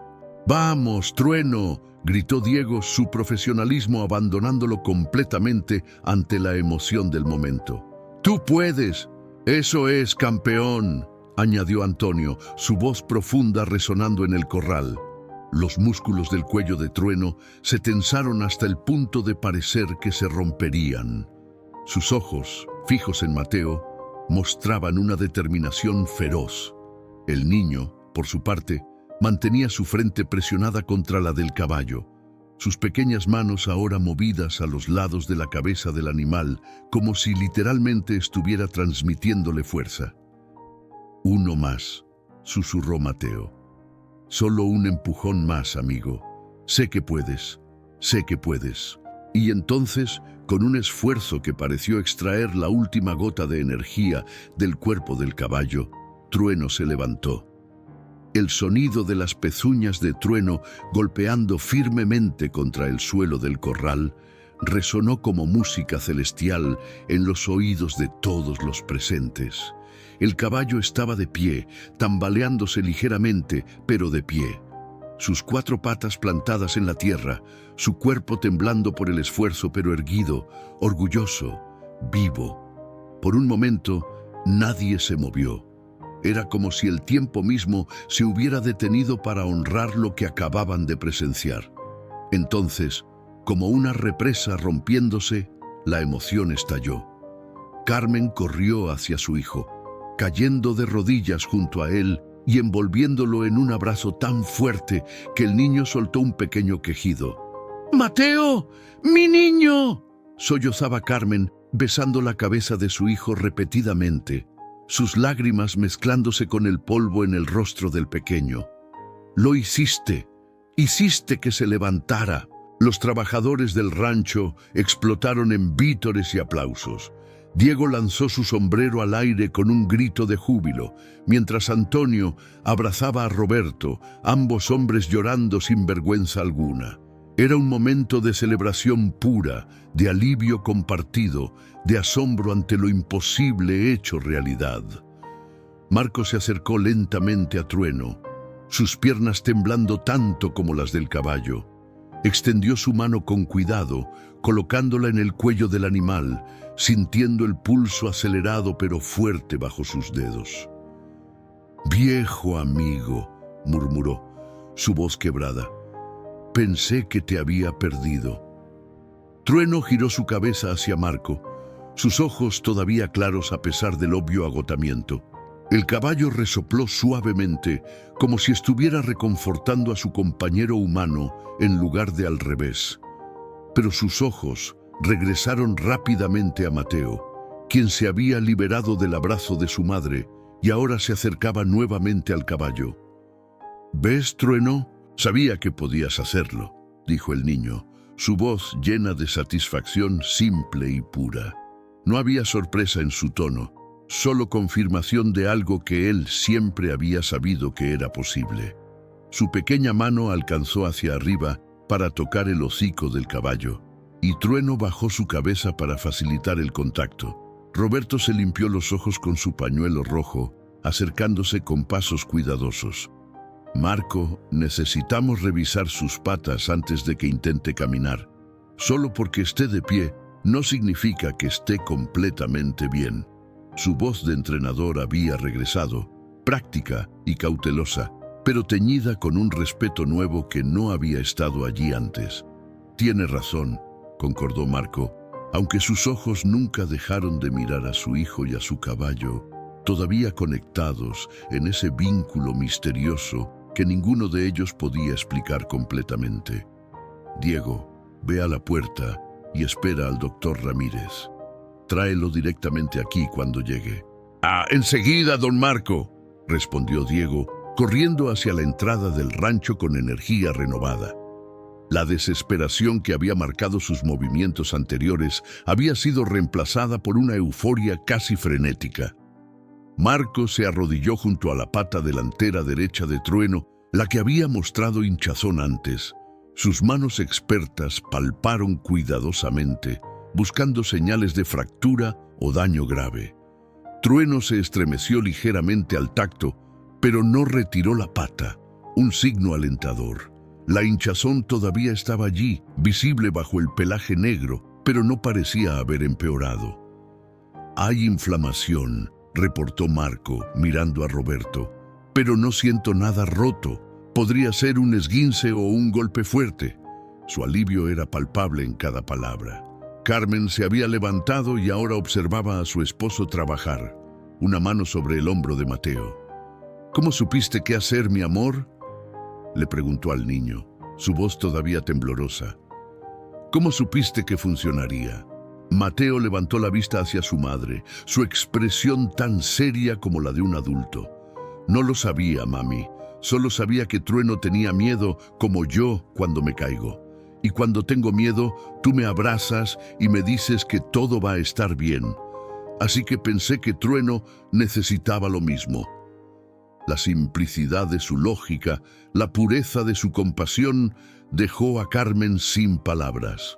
«¡Vamos, Trueno!», gritó Diego, su profesionalismo abandonándolo completamente ante la emoción del momento. «¡Tú puedes! ¡Eso es, campeón!», añadió Antonio, su voz profunda resonando en el corral. Los músculos del cuello de Trueno se tensaron hasta el punto de parecer que se romperían. Sus ojos, fijos en Mateo, mostraban una determinación feroz. El niño, por su parte, mantenía su frente presionada contra la del caballo, sus pequeñas manos ahora movidas a los lados de la cabeza del animal, como si literalmente estuviera transmitiéndole fuerza. «Uno más», susurró Mateo. «Solo un empujón más, amigo. Sé que puedes, sé que puedes». Y entonces, con un esfuerzo que pareció extraer la última gota de energía del cuerpo del caballo, Trueno se levantó. El sonido de las pezuñas de Trueno golpeando firmemente contra el suelo del corral resonó como música celestial en los oídos de todos los presentes. El caballo estaba de pie, tambaleándose ligeramente, pero de pie. Sus cuatro patas plantadas en la tierra, su cuerpo temblando por el esfuerzo pero erguido, orgulloso, vivo. Por un momento, nadie se movió. Era como si el tiempo mismo se hubiera detenido para honrar lo que acababan de presenciar. Entonces, como una represa rompiéndose, la emoción estalló. Carmen corrió hacia su hijo, cayendo de rodillas junto a él y envolviéndolo en un abrazo tan fuerte que el niño soltó un pequeño quejido. «¡Mateo! ¡Mi niño!», sollozaba Carmen, besando la cabeza de su hijo repetidamente, sus lágrimas mezclándose con el polvo en el rostro del pequeño. «Lo hiciste, hiciste que se levantara». Los trabajadores del rancho explotaron en vítores y aplausos. Diego lanzó su sombrero al aire con un grito de júbilo, mientras Antonio abrazaba a Roberto, ambos hombres llorando sin vergüenza alguna. Era un momento de celebración pura, de alivio compartido, de asombro ante lo imposible hecho realidad. Marco se acercó lentamente a Trueno, sus piernas temblando tanto como las del caballo. Extendió su mano con cuidado, colocándola en el cuello del animal, sintiendo el pulso acelerado pero fuerte bajo sus dedos. «Viejo amigo», murmuró, su voz quebrada, «pensé que te había perdido». Trueno giró su cabeza hacia Marco, sus ojos todavía claros a pesar del obvio agotamiento. El caballo resopló suavemente, como si estuviera reconfortando a su compañero humano en lugar de al revés. Pero sus ojos regresaron rápidamente a Mateo, quien se había liberado del abrazo de su madre y ahora se acercaba nuevamente al caballo. «¿Ves, Trueno? Sabía que podías hacerlo», dijo el niño, su voz llena de satisfacción simple y pura. No había sorpresa en su tono, solo confirmación de algo que él siempre había sabido que era posible. Su pequeña mano alcanzó hacia arriba para tocar el hocico del caballo, y Trueno bajó su cabeza para facilitar el contacto. Roberto se limpió los ojos con su pañuelo rojo, acercándose con pasos cuidadosos. «Marco, necesitamos revisar sus patas antes de que intente caminar. Solo porque esté de pie no significa que esté completamente bien». Su voz de entrenador había regresado, práctica y cautelosa, pero teñida con un respeto nuevo que no había estado allí antes. «Tiene razón», concordó Marco, aunque sus ojos nunca dejaron de mirar a su hijo y a su caballo, todavía conectados en ese vínculo misterioso que ninguno de ellos podía explicar completamente. «Diego, ve a la puerta y espera al doctor Ramírez. Tráelo directamente aquí cuando llegue». «Ah, enseguida, don Marco», respondió Diego, corriendo hacia la entrada del rancho con energía renovada. La desesperación que había marcado sus movimientos anteriores había sido reemplazada por una euforia casi frenética. Marco se arrodilló junto a la pata delantera derecha de Trueno, la que había mostrado hinchazón antes. Sus manos expertas palparon cuidadosamente, buscando señales de fractura o daño grave. Trueno se estremeció ligeramente al tacto, pero no retiró la pata, un signo alentador. La hinchazón todavía estaba allí, visible bajo el pelaje negro, pero no parecía haber empeorado. «Hay inflamación», reportó Marco, mirando a Roberto, «pero no siento nada roto. Podría ser un esguince o un golpe fuerte». Su alivio era palpable en cada palabra. Carmen se había levantado y ahora observaba a su esposo trabajar, una mano sobre el hombro de Mateo. «¿Cómo supiste qué hacer, mi amor?», le preguntó al niño, su voz todavía temblorosa. «¿Cómo supiste que funcionaría?». Mateo levantó la vista hacia su madre, su expresión tan seria como la de un adulto. «No lo sabía, mami. Solo sabía que Trueno tenía miedo como yo cuando me caigo. Y cuando tengo miedo, tú me abrazas y me dices que todo va a estar bien. Así que pensé que Trueno necesitaba lo mismo». La simplicidad de su lógica, la pureza de su compasión, dejó a Carmen sin palabras.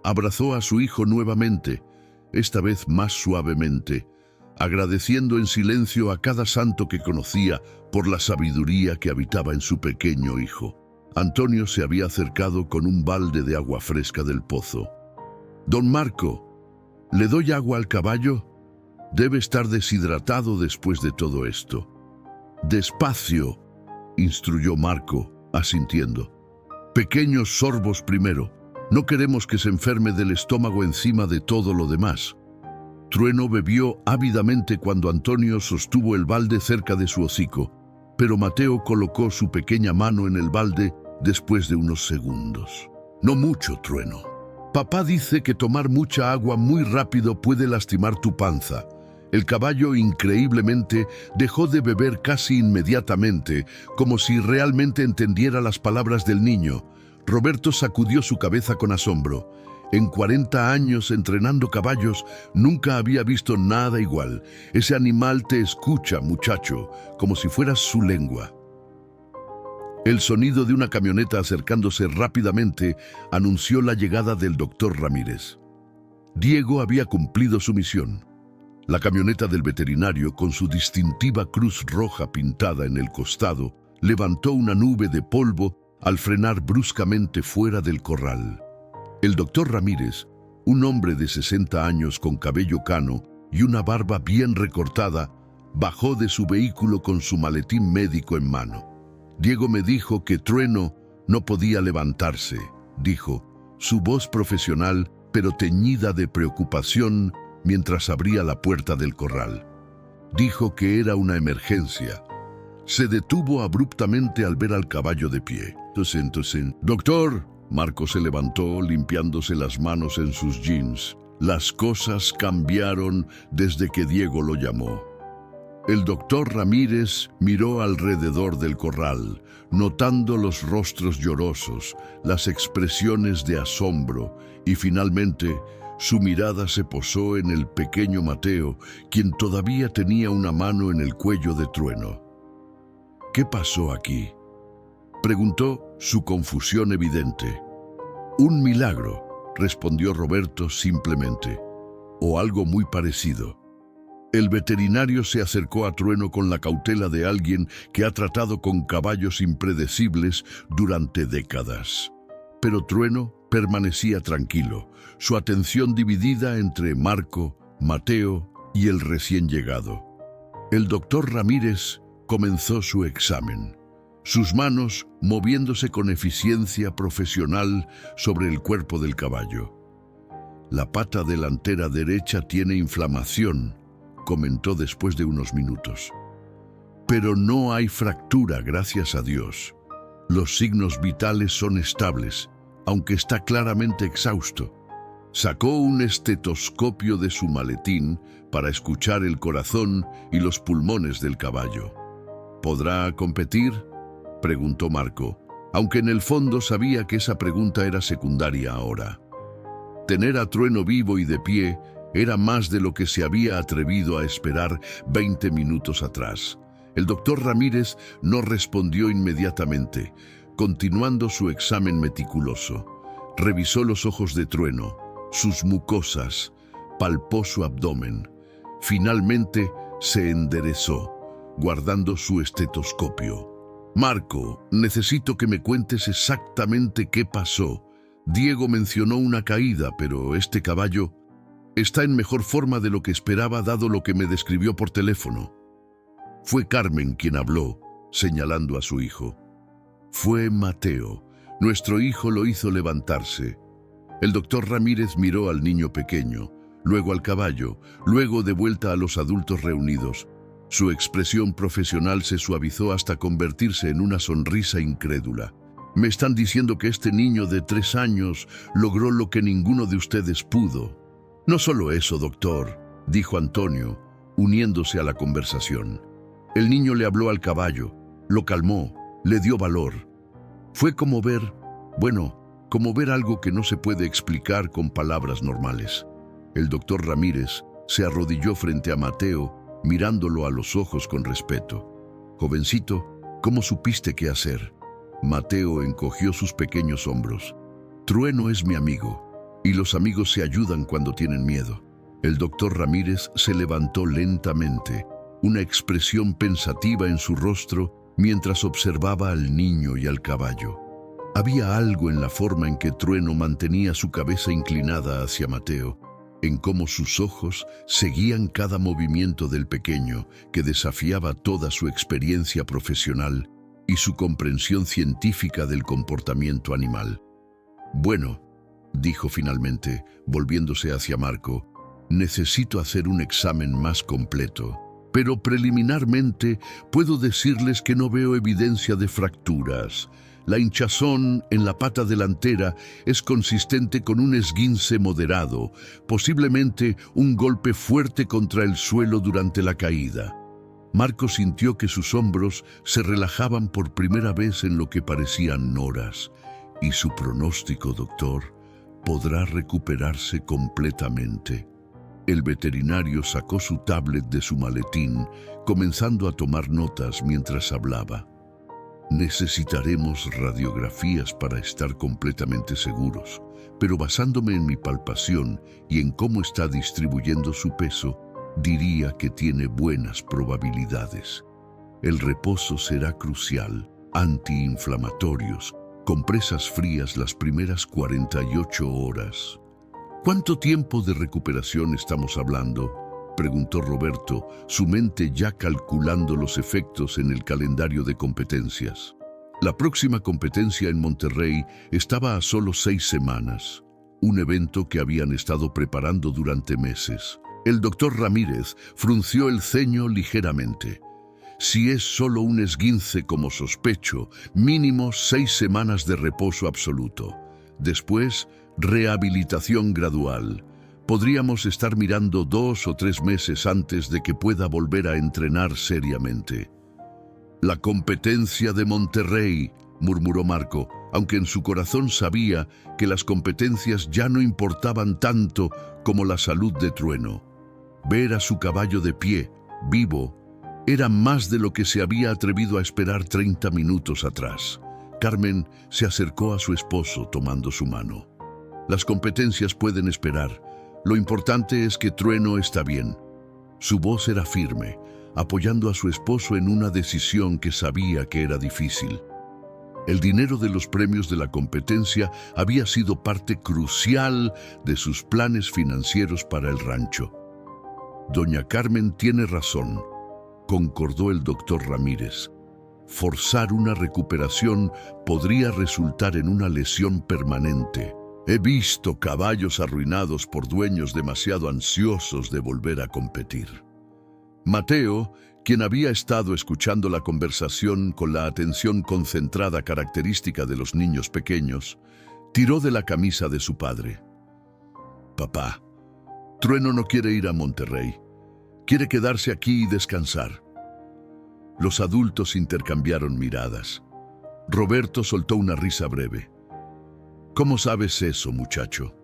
Abrazó a su hijo nuevamente, esta vez más suavemente, agradeciendo en silencio a cada santo que conocía por la sabiduría que habitaba en su pequeño hijo. Antonio se había acercado con un balde de agua fresca del pozo. «Don Marco, ¿le doy agua al caballo? Debe estar deshidratado después de todo esto». «Despacio», instruyó Marco, asintiendo. «Pequeños sorbos primero. No queremos que se enferme del estómago encima de todo lo demás». Trueno bebió ávidamente cuando Antonio sostuvo el balde cerca de su hocico, pero Mateo colocó su pequeña mano en el balde después de unos segundos. «No mucho, Trueno. Papá dice que tomar mucha agua muy rápido puede lastimar tu panza». El caballo, increíblemente, dejó de beber casi inmediatamente, como si realmente entendiera las palabras del niño. Roberto sacudió su cabeza con asombro. En 40 años entrenando caballos, nunca había visto nada igual. Ese animal te escucha, muchacho, como si fueras su lengua. El sonido de una camioneta acercándose rápidamente anunció la llegada del doctor Ramírez. Diego había cumplido su misión. La camioneta del veterinario, con su distintiva cruz roja pintada en el costado, levantó una nube de polvo al frenar bruscamente fuera del corral. El doctor Ramírez, un hombre de 60 años con cabello cano y una barba bien recortada, bajó de su vehículo con su maletín médico en mano. «Diego me dijo que Trueno no podía levantarse», dijo, su voz profesional pero teñida de preocupación mientras abría la puerta del corral. Dijo que era una emergencia. Se detuvo abruptamente al ver al caballo de pie. Entonces, doctor, Marco se levantó limpiándose las manos en sus jeans. Las cosas cambiaron desde que Diego lo llamó. El doctor Ramírez miró alrededor del corral, notando los rostros llorosos, las expresiones de asombro, y finalmente su mirada se posó en el pequeño Mateo, quien todavía tenía una mano en el cuello de Trueno. ¿Qué pasó aquí?, preguntó, su confusión evidente. Un milagro, respondió Roberto simplemente, o algo muy parecido. El veterinario se acercó a Trueno con la cautela de alguien que ha tratado con caballos impredecibles durante décadas. Pero Trueno permanecía tranquilo, su atención dividida entre Marco, Mateo y el recién llegado. El doctor Ramírez comenzó su examen, sus manos moviéndose con eficiencia profesional sobre el cuerpo del caballo. La pata delantera derecha tiene inflamación, comentó después de unos minutos. Pero no hay fractura, gracias a Dios. Los signos vitales son estables, aunque está claramente exhausto. Sacó un estetoscopio de su maletín para escuchar el corazón y los pulmones del caballo. ¿Podrá competir?, preguntó Marco, aunque en el fondo sabía que esa pregunta era secundaria ahora. Tener a Trueno vivo y de pie era más de lo que se había atrevido a esperar 20 minutos atrás. El doctor Ramírez no respondió inmediatamente, continuando su examen meticuloso. Revisó los ojos de Trueno, sus mucosas, palpó su abdomen. Finalmente se enderezó, guardando su estetoscopio. Marco, necesito que me cuentes exactamente qué pasó. Diego mencionó una caída, pero este caballo está en mejor forma de lo que esperaba dado lo que me describió por teléfono. Fue Carmen quien habló, señalando a su hijo. Fue Mateo. Nuestro hijo lo hizo levantarse. El doctor Ramírez miró al niño pequeño, luego al caballo, luego de vuelta a los adultos reunidos. Su expresión profesional se suavizó hasta convertirse en una sonrisa incrédula. Me están diciendo que este niño de 3 años logró lo que ninguno de ustedes pudo. No solo eso, doctor, dijo Antonio, uniéndose a la conversación. El niño le habló al caballo, lo calmó, le dio valor. Fue como ver algo que no se puede explicar con palabras normales. El doctor Ramírez se arrodilló frente a Mateo, mirándolo a los ojos con respeto. Jovencito, ¿cómo supiste qué hacer? Mateo encogió sus pequeños hombros. Trueno es mi amigo, y los amigos se ayudan cuando tienen miedo. El doctor Ramírez se levantó lentamente, una expresión pensativa en su rostro mientras observaba al niño y al caballo. Había algo en la forma en que Trueno mantenía su cabeza inclinada hacia Mateo, en cómo sus ojos seguían cada movimiento del pequeño, que desafiaba toda su experiencia profesional y su comprensión científica del comportamiento animal. Bueno, dijo finalmente, volviéndose hacia Marco, necesito hacer un examen más completo, pero preliminarmente puedo decirles que no veo evidencia de fracturas. La hinchazón en la pata delantera es consistente con un esguince moderado, posiblemente un golpe fuerte contra el suelo durante la caída. Marco sintió que sus hombros se relajaban por primera vez en lo que parecían horas. Y su pronóstico, doctor, podrá recuperarse completamente. El veterinario sacó su tablet de su maletín, comenzando a tomar notas mientras hablaba. Necesitaremos radiografías para estar completamente seguros, pero basándome en mi palpación y en cómo está distribuyendo su peso, diría que tiene buenas probabilidades. El reposo será crucial, antiinflamatorios, compresas frías las primeras 48 horas. ¿Cuánto tiempo de recuperación estamos hablando?, preguntó Roberto, su mente ya calculando los efectos en el calendario de competencias. La próxima competencia en Monterrey estaba a solo 6 semanas, un evento que habían estado preparando durante meses. El doctor Ramírez frunció el ceño ligeramente. Si es solo un esguince como sospecho, mínimo 6 semanas de reposo absoluto. Después, rehabilitación gradual. Podríamos estar mirando 2 o 3 meses antes de que pueda volver a entrenar seriamente. La competencia de Monterrey, murmuró Marco, aunque en su corazón sabía que las competencias ya no importaban tanto como la salud de Trueno. Ver a su caballo de pie, vivo, era más de lo que se había atrevido a esperar 30 minutos atrás. Carmen se acercó a su esposo tomando su mano. Las competencias pueden esperar. Lo importante es que Trueno está bien. Su voz era firme, apoyando a su esposo en una decisión que sabía que era difícil. El dinero de los premios de la competencia había sido parte crucial de sus planes financieros para el rancho. Doña Carmen tiene razón, concordó el doctor Ramírez. Forzar una recuperación podría resultar en una lesión permanente. He visto caballos arruinados por dueños demasiado ansiosos de volver a competir. Mateo, quien había estado escuchando la conversación con la atención concentrada característica de los niños pequeños, tiró de la camisa de su padre. Papá, Trueno no quiere ir a Monterrey. Quiere quedarse aquí y descansar. Los adultos intercambiaron miradas. Roberto soltó una risa breve. ¿Cómo sabes eso, muchacho?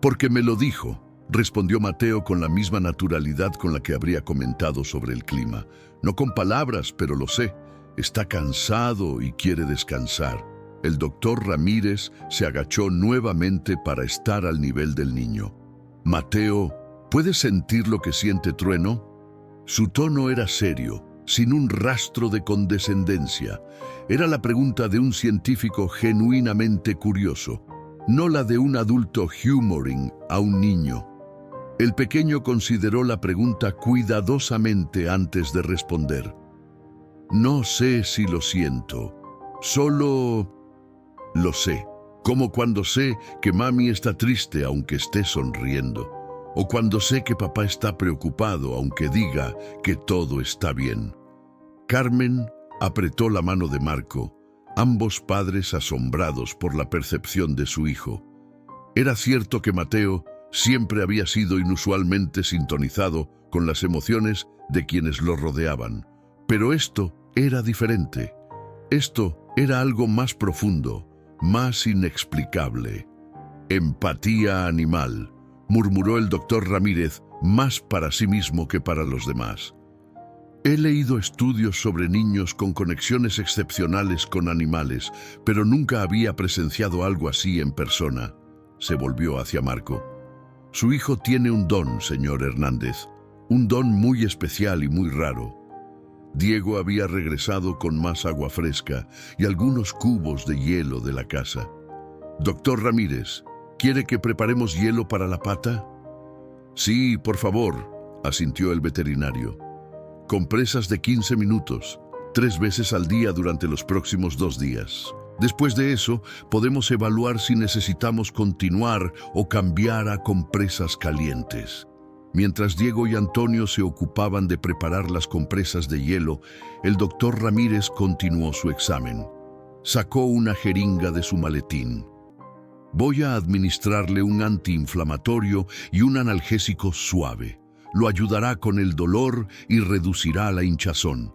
Porque me lo dijo, respondió Mateo con la misma naturalidad con la que habría comentado sobre el clima. No con palabras, pero lo sé. Está cansado y quiere descansar. El doctor Ramírez se agachó nuevamente para estar al nivel del niño. Mateo, ¿puedes sentir lo que siente Trueno? Su tono era serio, sin un rastro de condescendencia. Era la pregunta de un científico genuinamente curioso, no la de un adulto humoring a un niño. El pequeño consideró la pregunta cuidadosamente antes de responder. No sé si lo siento, solo lo sé. Como cuando sé que mami está triste aunque esté sonriendo, o cuando sé que papá está preocupado aunque diga que todo está bien. Carmen apretó la mano de Marco, ambos padres asombrados por la percepción de su hijo. Era cierto que Mateo siempre había sido inusualmente sintonizado con las emociones de quienes lo rodeaban, pero esto era diferente. Esto era algo más profundo, más inexplicable. Empatía animal, murmuró el doctor Ramírez, más para sí mismo que para los demás. He leído estudios sobre niños con conexiones excepcionales con animales, pero nunca había presenciado algo así en persona. Se volvió hacia Marco. Su hijo tiene un don, señor Hernández, un don muy especial y muy raro. Diego había regresado con más agua fresca y algunos cubos de hielo de la casa. Doctor Ramírez, ¿quiere que preparemos hielo para la pata? Sí, por favor, asintió el veterinario. Compresas de 15 minutos, 3 veces al día durante los próximos 2 días. Después de eso, podemos evaluar si necesitamos continuar o cambiar a compresas calientes. Mientras Diego y Antonio se ocupaban de preparar las compresas de hielo, el doctor Ramírez continuó su examen. Sacó una jeringa de su maletín. Voy a administrarle un antiinflamatorio y un analgésico suave. Lo ayudará con el dolor y reducirá la hinchazón.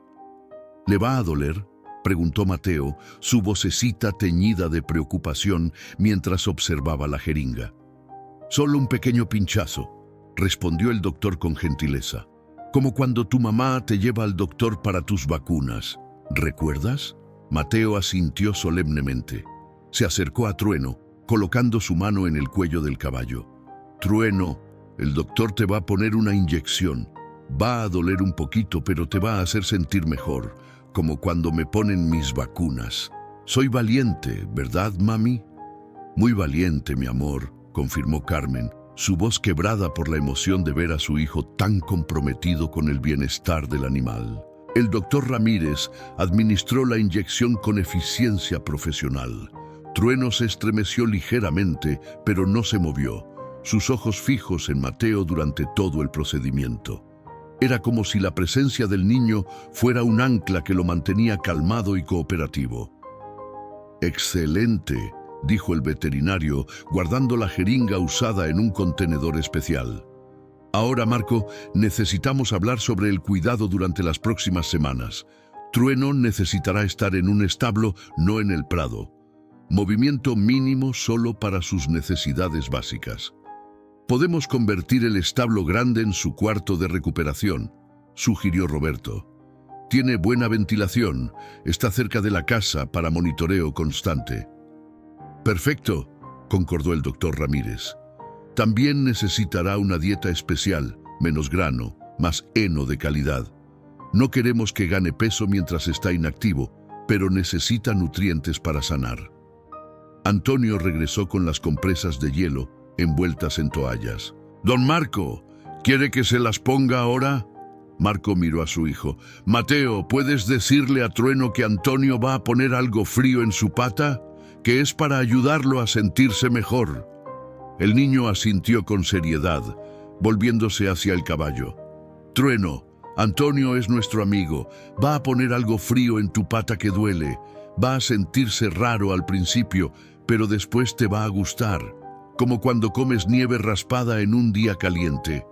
¿Le va a doler?, preguntó Mateo, su vocecita teñida de preocupación mientras observaba la jeringa. Solo un pequeño pinchazo, respondió el doctor con gentileza. Como cuando tu mamá te lleva al doctor para tus vacunas. ¿Recuerdas? Mateo asintió solemnemente. Se acercó a Trueno, colocando su mano en el cuello del caballo. Trueno, el doctor te va a poner una inyección. Va a doler un poquito, pero te va a hacer sentir mejor, como cuando me ponen mis vacunas. Soy valiente, ¿verdad, mami? Muy valiente, mi amor, confirmó Carmen, su voz quebrada por la emoción de ver a su hijo tan comprometido con el bienestar del animal. El doctor Ramírez administró la inyección con eficiencia profesional. Trueno se estremeció ligeramente, pero no se movió. sus ojos fijos en Mateo durante todo el procedimiento. Era como si la presencia del niño fuera un ancla que lo mantenía calmado y cooperativo. «Excelente», dijo el veterinario, guardando la jeringa usada en un contenedor especial. «Ahora, Marco, necesitamos hablar sobre el cuidado durante las próximas semanas. Trueno necesitará estar en un establo, no en el prado. Movimiento mínimo solo para sus necesidades básicas. Podemos convertir el establo grande en su cuarto de recuperación», sugirió Roberto. «Tiene buena ventilación, está cerca de la casa para monitoreo constante». «Perfecto», concordó el doctor Ramírez. «También necesitará una dieta especial, menos grano, más heno de calidad. No queremos que gane peso mientras está inactivo, pero necesita nutrientes para sanar». Antonio regresó con las compresas de hielo envueltas en toallas. «Don Marco, ¿quiere que se las ponga ahora?» Marco miró a su hijo. «Mateo, ¿puedes decirle a Trueno que Antonio va a poner algo frío en su pata? Que es para ayudarlo a sentirse mejor». El niño asintió con seriedad, volviéndose hacia el caballo. «Trueno, Antonio es nuestro amigo. Va a poner algo frío en tu pata que duele. Va a sentirse raro al principio, pero después te va a gustar, como cuando comes nieve raspada en un día caliente».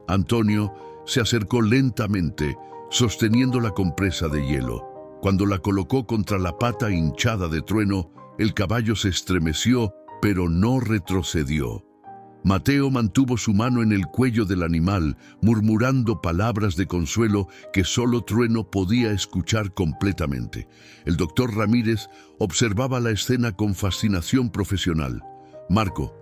Antonio se acercó lentamente, sosteniendo la compresa de hielo. Cuando la colocó contra la pata hinchada de Trueno, el caballo se estremeció, pero no retrocedió. Mateo mantuvo su mano en el cuello del animal, murmurando palabras de consuelo que solo Trueno podía escuchar completamente. El doctor Ramírez observaba la escena con fascinación profesional. «Marco,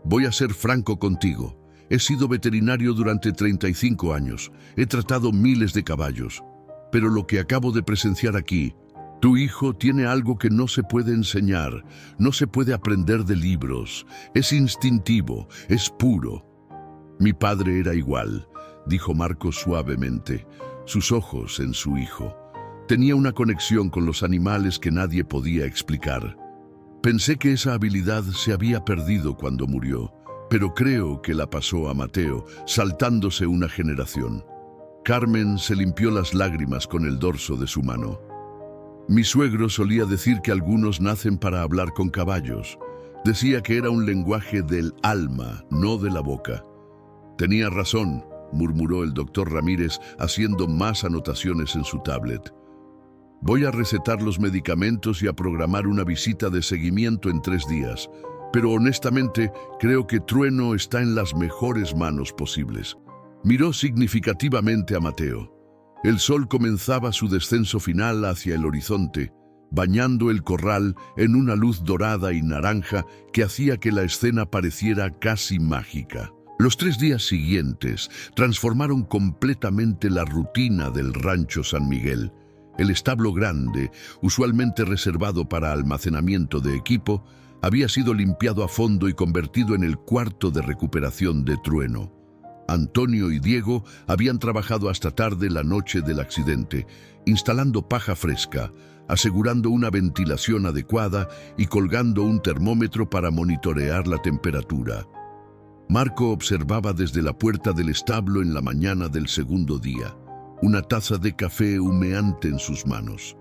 voy a ser franco contigo. He sido veterinario durante 35 años. He tratado miles de caballos. Pero lo que acabo de presenciar aquí, tu hijo tiene algo que no se puede enseñar, no se puede aprender de libros. Es instintivo, es puro». «Mi padre era igual», dijo Marco suavemente, sus ojos en su hijo. Tenía una conexión con los animales que nadie podía explicar. «Pensé que esa habilidad se había perdido cuando murió, pero creo que la pasó a Mateo, saltándose una generación». Carmen se limpió las lágrimas con el dorso de su mano. «Mi suegro solía decir que algunos nacen para hablar con caballos. Decía que era un lenguaje del alma, no de la boca». «Tenía razón», murmuró el doctor Ramírez, haciendo más anotaciones en su tablet. «Voy a recetar los medicamentos y a programar una visita de seguimiento en 3 días. Pero honestamente, creo que Trueno está en las mejores manos posibles». Miró significativamente a Mateo. El sol comenzaba su descenso final hacia el horizonte, bañando el corral en una luz dorada y naranja que hacía que la escena pareciera casi mágica. Los 3 días siguientes transformaron completamente la rutina del rancho San Miguel. El establo grande, usualmente reservado para almacenamiento de equipo, había sido limpiado a fondo y convertido en el cuarto de recuperación de Trueno. Antonio y Diego habían trabajado hasta tarde la noche del accidente, instalando paja fresca, asegurando una ventilación adecuada y colgando un termómetro para monitorear la temperatura. Marco observaba desde la puerta del establo en la mañana del segundo día, una taza de café humeante en sus manos.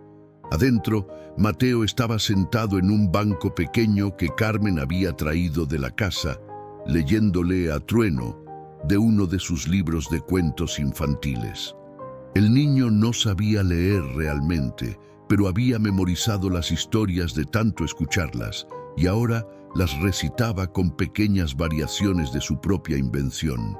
Adentro, Mateo estaba sentado en un banco pequeño que Carmen había traído de la casa, leyéndole a Trueno de uno de sus libros de cuentos infantiles. El niño no sabía leer realmente, pero había memorizado las historias de tanto escucharlas y ahora las recitaba con pequeñas variaciones de su propia invención.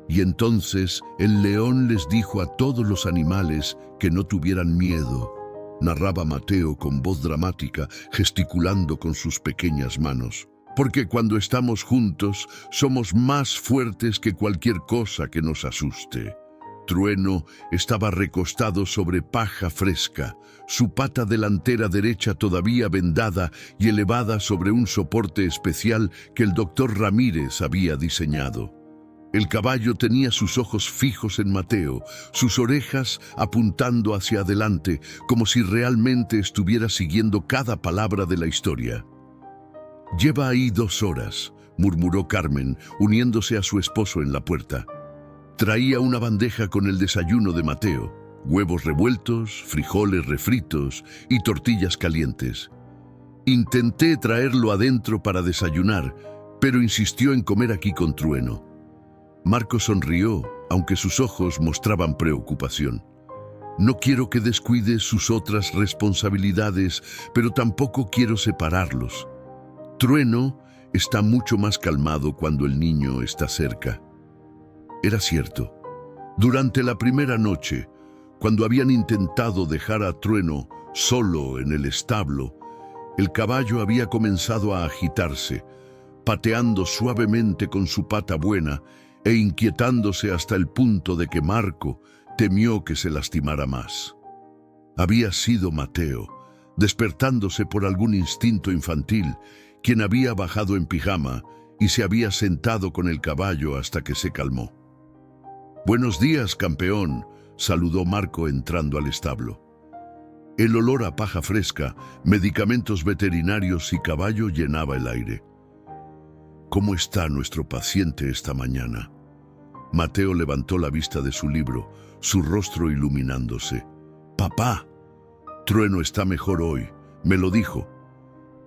Y entonces el león les dijo a todos los animales que no tuvieran miedo, narraba Mateo con voz dramática, gesticulando con sus pequeñas manos. Porque cuando estamos juntos, somos más fuertes que cualquier cosa que nos asuste. Trueno estaba recostado sobre paja fresca, su pata delantera derecha todavía vendada y elevada sobre un soporte especial que el doctor Ramírez había diseñado. El caballo tenía sus ojos fijos en Mateo, sus orejas apuntando hacia adelante, como si realmente estuviera siguiendo cada palabra de la historia. «Lleva ahí 2 horas», murmuró Carmen, uniéndose a su esposo en la puerta. Traía una bandeja con el desayuno de Mateo: huevos revueltos, frijoles refritos y tortillas calientes. Intenté traerlo adentro para desayunar, pero insistió en comer aquí con Trueno. Marco sonrió, aunque sus ojos mostraban preocupación. No quiero que descuide sus otras responsabilidades, pero tampoco quiero separarlos. Trueno está mucho más calmado cuando el niño está cerca. Era cierto. Durante la primera noche, cuando habían intentado dejar a Trueno solo en el establo, el caballo había comenzado a agitarse, pateando suavemente con su pata buena e inquietándose hasta el punto de que Marco temió que se lastimara más. Había sido Mateo, despertándose por algún instinto infantil, quien había bajado en pijama y se había sentado con el caballo hasta que se calmó. «Buenos días, campeón», saludó Marco entrando al establo. El olor a paja fresca, medicamentos veterinarios y caballo llenaba el aire. «¿Cómo está nuestro paciente esta mañana?». Mateo levantó la vista de su libro, su rostro iluminándose. «Papá, Trueno está mejor hoy, me lo dijo».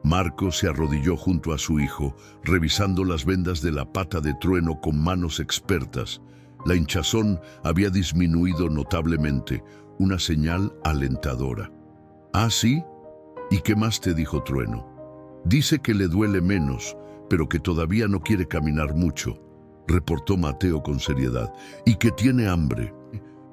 Marco se arrodilló junto a su hijo, revisando las vendas de la pata de Trueno con manos expertas. La hinchazón había disminuido notablemente, una señal alentadora. «¿Ah, sí? ¿Y qué más te dijo Trueno?». «Dice que le duele menos, pero que todavía no quiere caminar mucho», reportó Mateo con seriedad, «y que tiene hambre.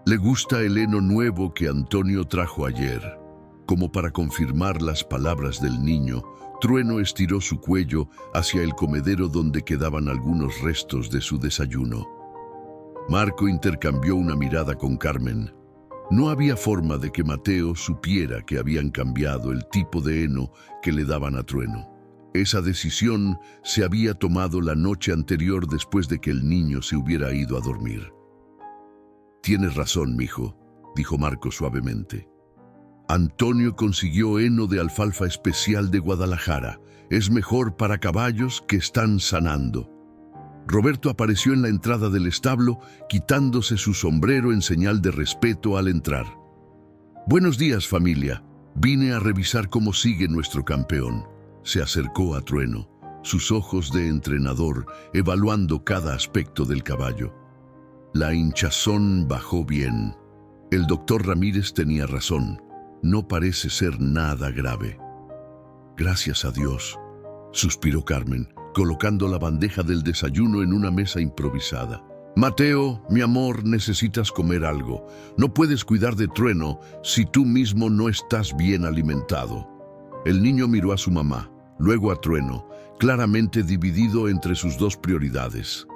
Le gusta el heno nuevo que Antonio trajo ayer». Como para confirmar las palabras del niño, Trueno estiró su cuello hacia el comedero donde quedaban algunos restos de su desayuno. Marco intercambió una mirada con Carmen. No había forma de que Mateo supiera que habían cambiado el tipo de heno que le daban a Trueno. Esa decisión se había tomado la noche anterior después de que el niño se hubiera ido a dormir. «Tienes razón, mijo», dijo Marco suavemente. «Antonio consiguió heno de alfalfa especial de Guadalajara. Es mejor para caballos que están sanando». Roberto apareció en la entrada del establo, quitándose su sombrero en señal de respeto al entrar. «Buenos días, familia. Vine a revisar cómo sigue nuestro campeón». Se acercó a Trueno, sus ojos de entrenador evaluando cada aspecto del caballo. La hinchazón bajó bien. El doctor Ramírez tenía razón. No parece ser nada grave. «Gracias a Dios», suspiró Carmen, colocando la bandeja del desayuno en una mesa improvisada. «Mateo, mi amor, necesitas comer algo. No puedes cuidar de Trueno si tú mismo no estás bien alimentado». El niño miró a su mamá, luego a Trueno, claramente dividido entre sus dos prioridades.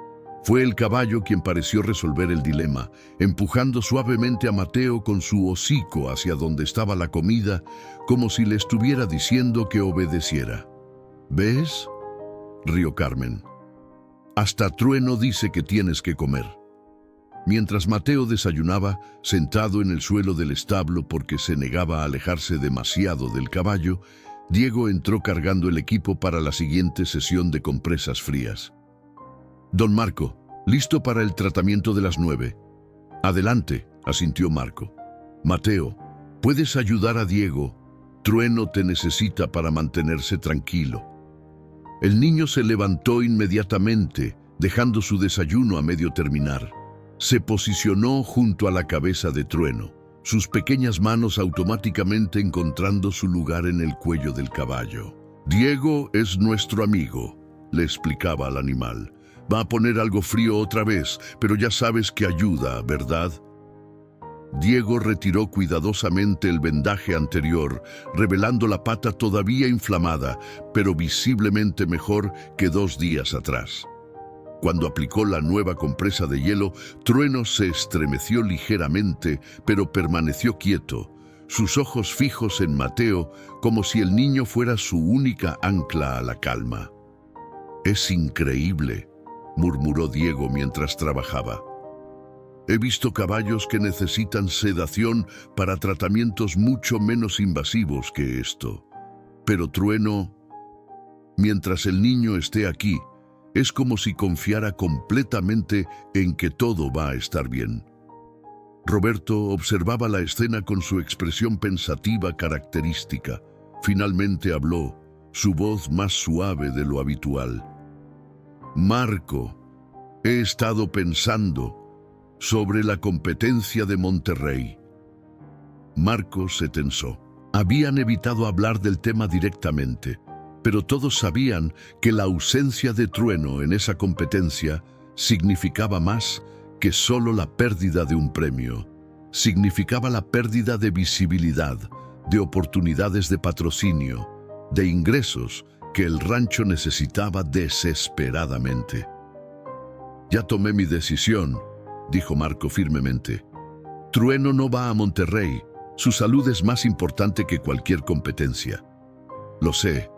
Fue el caballo quien pareció resolver el dilema, empujando suavemente a Mateo con su hocico hacia donde estaba la comida, como si le estuviera diciendo que obedeciera. «¿Ves?», rió Carmen. «Hasta Trueno dice que tienes que comer». Mientras Mateo desayunaba, sentado en el suelo del establo porque se negaba a alejarse demasiado del caballo, Diego entró cargando el equipo para la siguiente sesión de compresas frías. «Don Marco, listo para el tratamiento de las 9. «Adelante», asintió Marco. «Mateo, puedes ayudar a Diego. Trueno te necesita para mantenerse tranquilo». El niño se levantó inmediatamente, dejando su desayuno a medio terminar. Se posicionó junto a la cabeza de Trueno, sus pequeñas manos automáticamente encontrando su lugar en el cuello del caballo. «Diego es nuestro amigo», le explicaba al animal. «Va a poner algo frío otra vez, pero ya sabes que ayuda, ¿verdad?». Diego retiró cuidadosamente el vendaje anterior, revelando la pata todavía inflamada, pero visiblemente mejor que 2 días atrás. Cuando aplicó la nueva compresa de hielo, Trueno se estremeció ligeramente, pero permaneció quieto, sus ojos fijos en Mateo, como si el niño fuera su única ancla a la calma. «Es increíble», murmuró Diego mientras trabajaba. «He visto caballos que necesitan sedación para tratamientos mucho menos invasivos que esto. Pero Trueno, mientras el niño esté aquí, Es como si confiara completamente en que todo va a estar bien. Roberto observaba la escena con su expresión pensativa característica. Finalmente habló, su voz más suave de lo habitual. Marco, he estado pensando sobre la competencia de Monterrey. Marco se tensó. Habían evitado hablar del tema directamente, pero todos sabían que la ausencia de Trueno en esa competencia significaba más que solo la pérdida de un premio. Significaba la pérdida de visibilidad, de oportunidades de patrocinio, de ingresos que el rancho necesitaba desesperadamente. Ya tomé mi decisión, dijo Marco firmemente. Trueno no va a Monterrey. Su salud es más importante que cualquier competencia. Lo sé.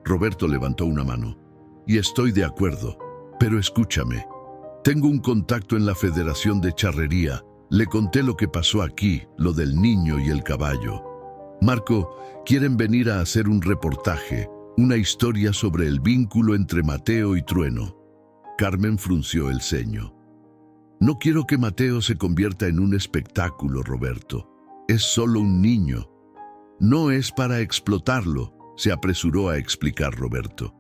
Roberto levantó una mano. Y estoy de acuerdo. Pero escúchame. Tengo un contacto en la Federación de Charrería. Le conté lo que pasó aquí, lo del niño y el caballo. Marco, quieren venir a hacer un reportaje, una historia sobre el vínculo entre Mateo y Trueno. Carmen frunció el ceño. No quiero que Mateo se convierta en un espectáculo, Roberto. Es solo un niño. No es para explotarlo, se apresuró a explicar Roberto.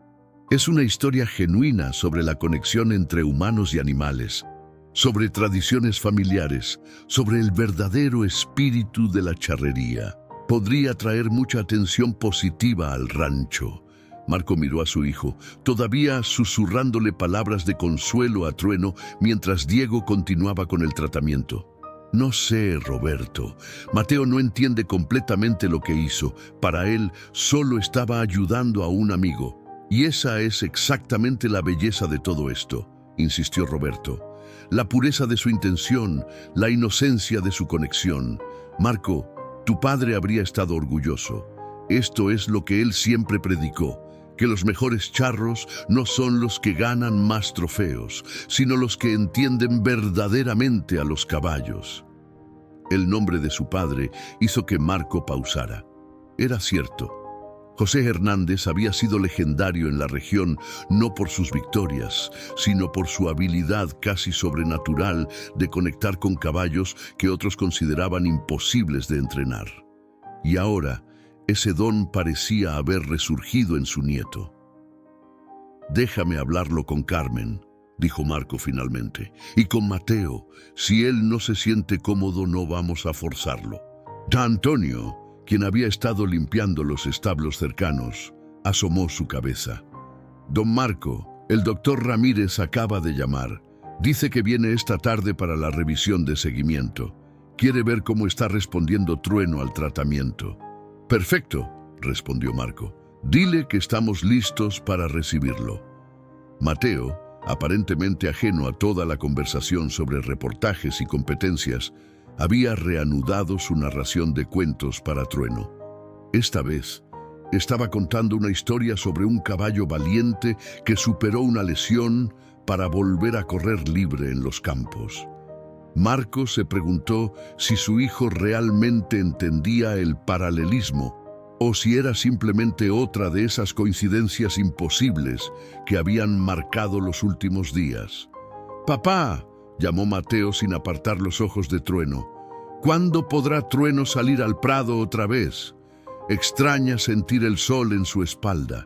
Es una historia genuina sobre la conexión entre humanos y animales, sobre tradiciones familiares, sobre el verdadero espíritu de la charrería. Podría traer mucha atención positiva al rancho. Marco miró a su hijo, todavía susurrándole palabras de consuelo a Trueno mientras Diego continuaba con el tratamiento. No sé, Roberto. Mateo no entiende completamente lo que hizo. Para él, solo estaba ayudando a un amigo. Y esa es exactamente la belleza de todo esto, insistió Roberto. La pureza de su intención, la inocencia de su conexión. Marco, tu padre habría estado orgulloso. Esto es lo que él siempre predicó, que los mejores charros no son los que ganan más trofeos, sino los que entienden verdaderamente a los caballos. El nombre de su padre hizo que Marco pausara. Era cierto. José Hernández había sido legendario en la región no por sus victorias, sino por su habilidad casi sobrenatural de conectar con caballos que otros consideraban imposibles de entrenar. Y ahora, ese don parecía haber resurgido en su nieto. Déjame hablarlo con Carmen, dijo Marco finalmente, y con Mateo. Si él no se siente cómodo, no vamos a forzarlo. Da Antonio, quien había estado limpiando los establos cercanos, asomó su cabeza. Don Marco, el doctor Ramírez acaba de llamar. Dice que viene esta tarde para la revisión de seguimiento. Quiere ver cómo está respondiendo Trueno al tratamiento. Perfecto, respondió Marco. Dile que estamos listos para recibirlo. Mateo, aparentemente ajeno a toda la conversación sobre reportajes y competencias, había reanudado su narración de cuentos para Trueno. Esta vez, estaba contando una historia sobre un caballo valiente que superó una lesión para volver a correr libre en los campos. Marco se preguntó si su hijo realmente entendía el paralelismo o si era simplemente otra de esas coincidencias imposibles que habían marcado los últimos días. «Papá», llamó Mateo sin apartar los ojos de Trueno. «¿Cuándo podrá Trueno salir al prado otra vez? Extraña sentir el sol en su espalda».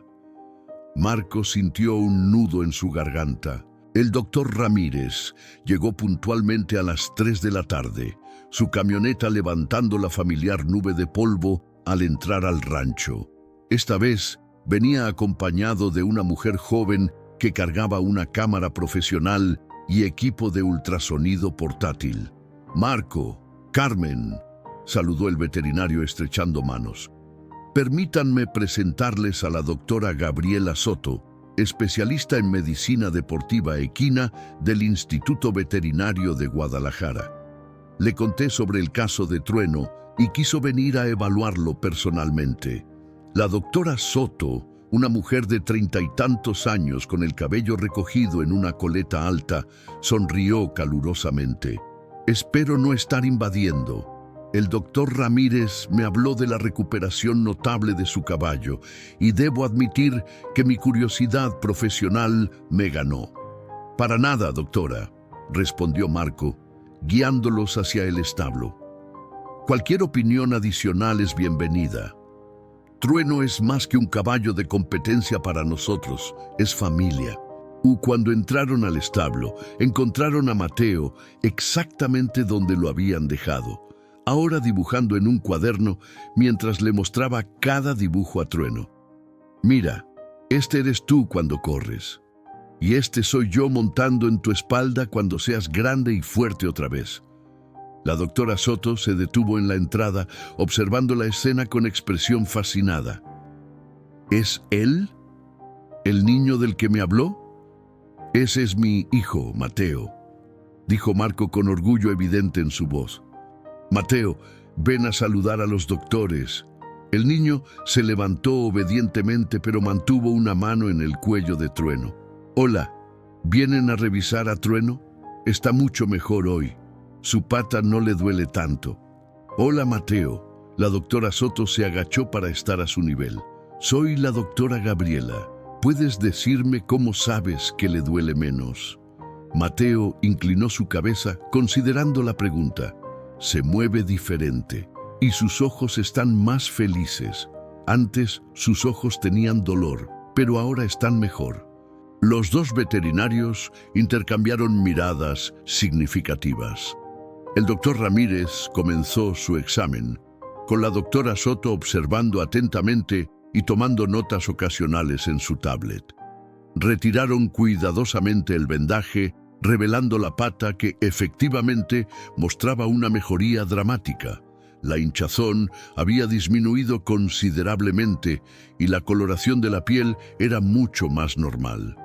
Marco sintió un nudo en su garganta. El doctor Ramírez llegó puntualmente a las 3 de la tarde, su camioneta levantando la familiar nube de polvo al entrar al rancho. Esta vez venía acompañado de una mujer joven que cargaba una cámara profesional y equipo de ultrasonido portátil. «Marco, Carmen», saludó el veterinario estrechando manos. «Permítanme presentarles a la doctora Gabriela Soto, especialista en medicina deportiva equina del Instituto Veterinario de Guadalajara. Le conté sobre el caso de Trueno y quiso venir a evaluarlo personalmente». La doctora Soto, una mujer de 30 y tantos años con el cabello recogido en una coleta alta, sonrió calurosamente. «Espero no estar invadiendo». El doctor Ramírez me habló de la recuperación notable de su caballo y debo admitir que mi curiosidad profesional me ganó. Para nada, doctora, respondió Marco, guiándolos hacia el establo. Cualquier opinión adicional es bienvenida. Trueno es más que un caballo de competencia para nosotros, es familia. Cuando entraron al establo, encontraron a Mateo exactamente donde lo habían dejado, ahora dibujando en un cuaderno mientras le mostraba cada dibujo a Trueno. Mira, este eres tú cuando corres, y este soy yo montando en tu espalda cuando seas grande y fuerte otra vez. La doctora Soto se detuvo en la entrada, observando la escena con expresión fascinada. ¿Es él? ¿El niño del que me habló? Ese es mi hijo, Mateo, dijo Marco con orgullo evidente en su voz. Mateo, ven a saludar a los doctores. El niño se levantó obedientemente, pero mantuvo una mano en el cuello de Trueno. Hola, ¿vienen a revisar a Trueno? Está mucho mejor hoy. Su pata no le duele tanto. Hola, Mateo. La doctora Soto se agachó para estar a su nivel. Soy la doctora Gabriela. ¿Puedes decirme cómo sabes que le duele menos? Mateo inclinó su cabeza considerando la pregunta. Se mueve diferente y sus ojos están más felices. Antes sus ojos tenían dolor, pero ahora están mejor. Los dos veterinarios intercambiaron miradas significativas. El doctor Ramírez comenzó su examen, con la doctora Soto observando atentamente y tomando notas ocasionales en su tablet. Retiraron cuidadosamente el vendaje, revelando la pata que efectivamente mostraba una mejoría dramática. La hinchazón había disminuido considerablemente y la coloración de la piel era mucho más normal.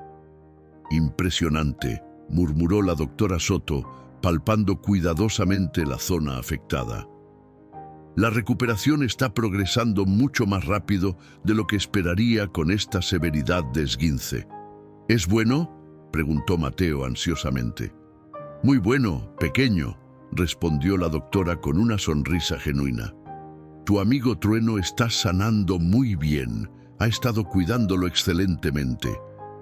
Impresionante, murmuró la doctora Soto, palpando cuidadosamente la zona afectada. La recuperación está progresando mucho más rápido de lo que esperaría con esta severidad de esguince. ¿Es bueno?, preguntó Mateo ansiosamente. Muy bueno, pequeño, respondió la doctora con una sonrisa genuina. Tu amigo Trueno está sanando muy bien, ha estado cuidándolo excelentemente.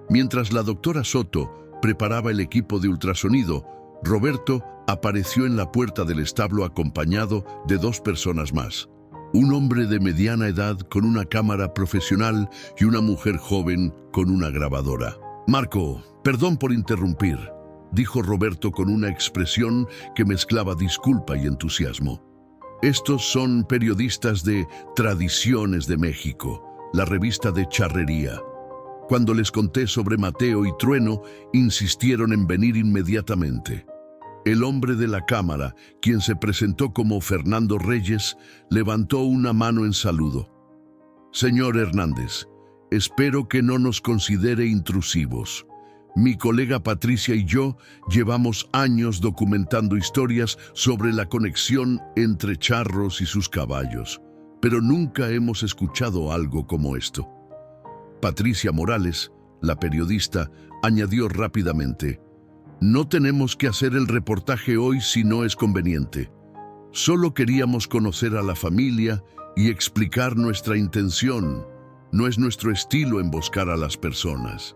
Mientras la doctora Soto preparaba el equipo de ultrasonido, Roberto apareció en la puerta del establo acompañado de dos personas más. Un hombre de mediana edad con una cámara profesional y una mujer joven con una grabadora. Marco, perdón por interrumpir, dijo Roberto con una expresión que mezclaba disculpa y entusiasmo. Estos son periodistas de Tradiciones de México, la revista de charrería. Cuando les conté sobre Mateo y Trueno, insistieron en venir inmediatamente. El hombre de la cámara, quien se presentó como Fernando Reyes, levantó una mano en saludo. Señor Hernández, espero que no nos considere intrusivos. Mi colega Patricia y yo llevamos años documentando historias sobre la conexión entre charros y sus caballos, pero nunca hemos escuchado algo como esto. Patricia Morales, la periodista, añadió rápidamente: no tenemos que hacer el reportaje hoy si no es conveniente. Solo queríamos conocer a la familia y explicar nuestra intención. No es nuestro estilo emboscar a las personas.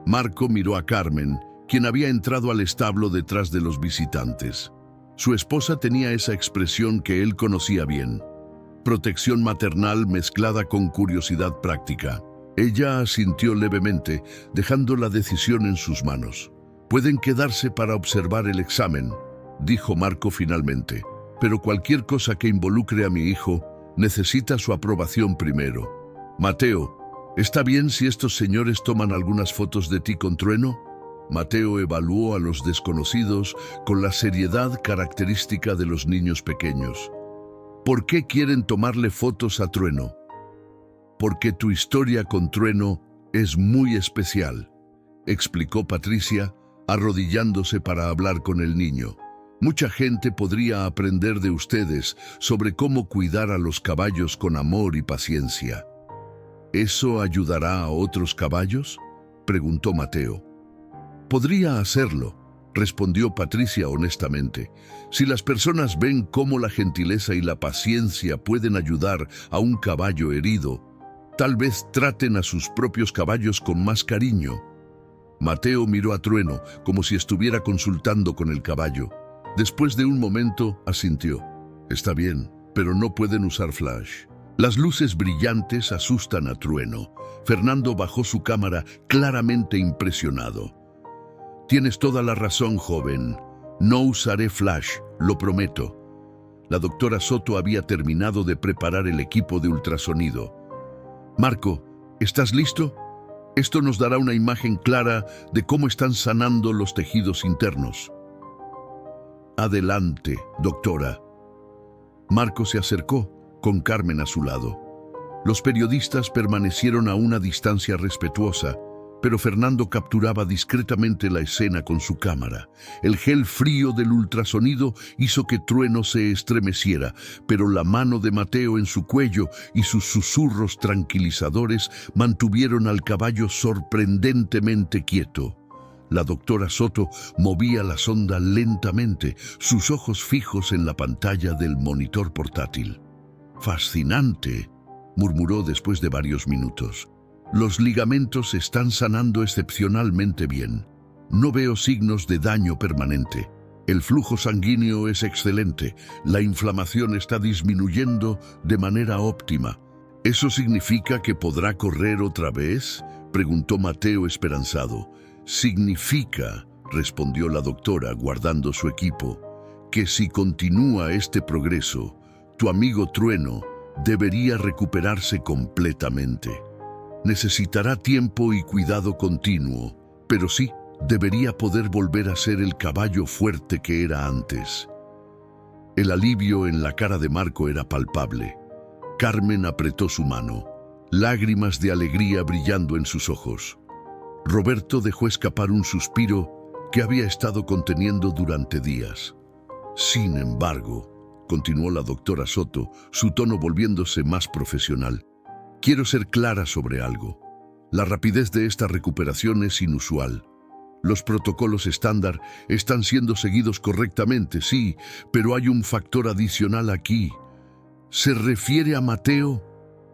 Marco miró a Carmen, quien había entrado al establo detrás de los visitantes. Su esposa tenía esa expresión que él conocía bien: protección maternal mezclada con curiosidad práctica. Ella asintió levemente, dejando la decisión en sus manos. Pueden quedarse para observar el examen, dijo Marco finalmente, pero cualquier cosa que involucre a mi hijo necesita su aprobación primero. Mateo, ¿está bien si estos señores toman algunas fotos de ti con Trueno? Mateo evaluó a los desconocidos con la seriedad característica de los niños pequeños. ¿Por qué quieren tomarle fotos a Trueno? Porque tu historia con Trueno es muy especial, explicó Patricia, arrodillándose para hablar con el niño. Mucha gente podría aprender de ustedes sobre cómo cuidar a los caballos con amor y paciencia. ¿Eso ayudará a otros caballos?, preguntó Mateo. Podría hacerlo, respondió Patricia honestamente. Si las personas ven cómo la gentileza y la paciencia pueden ayudar a un caballo herido, tal vez traten a sus propios caballos con más cariño. Mateo miró a Trueno como si estuviera consultando con el caballo. Después de un momento, asintió. Está bien, pero no pueden usar flash. Las luces brillantes asustan a Trueno. Fernando bajó su cámara claramente impresionado. Tienes toda la razón, joven. No usaré flash, lo prometo. La doctora Soto había terminado de preparar el equipo de ultrasonido. Marco, ¿estás listo? Esto nos dará una imagen clara de cómo están sanando los tejidos internos. Adelante, doctora. Marco se acercó, con Carmen a su lado. Los periodistas permanecieron a una distancia respetuosa, pero Fernando capturaba discretamente la escena con su cámara. El gel frío del ultrasonido hizo que Trueno se estremeciera, pero la mano de Mateo en su cuello y sus susurros tranquilizadores mantuvieron al caballo sorprendentemente quieto. La doctora Soto movía la sonda lentamente, sus ojos fijos en la pantalla del monitor portátil. «Fascinante», murmuró después de varios minutos. «Los ligamentos están sanando excepcionalmente bien. No veo signos de daño permanente. El flujo sanguíneo es excelente. La inflamación está disminuyendo de manera óptima». «¿Eso significa que podrá correr otra vez?», preguntó Mateo esperanzado. «Significa», respondió la doctora guardando su equipo, «que si continúa este progreso, tu amigo Trueno debería recuperarse completamente. Necesitará tiempo y cuidado continuo, pero sí, debería poder volver a ser el caballo fuerte que era antes». El alivio en la cara de Marco era palpable. Carmen apretó su mano, lágrimas de alegría brillando en sus ojos. Roberto dejó escapar un suspiro que había estado conteniendo durante días. «Sin embargo», continuó la doctora Soto, su tono volviéndose más profesional, «quiero ser clara sobre algo. La rapidez de esta recuperación es inusual. Los protocolos estándar están siendo seguidos correctamente, sí, pero hay un factor adicional aquí». «¿Se refiere a Mateo?»,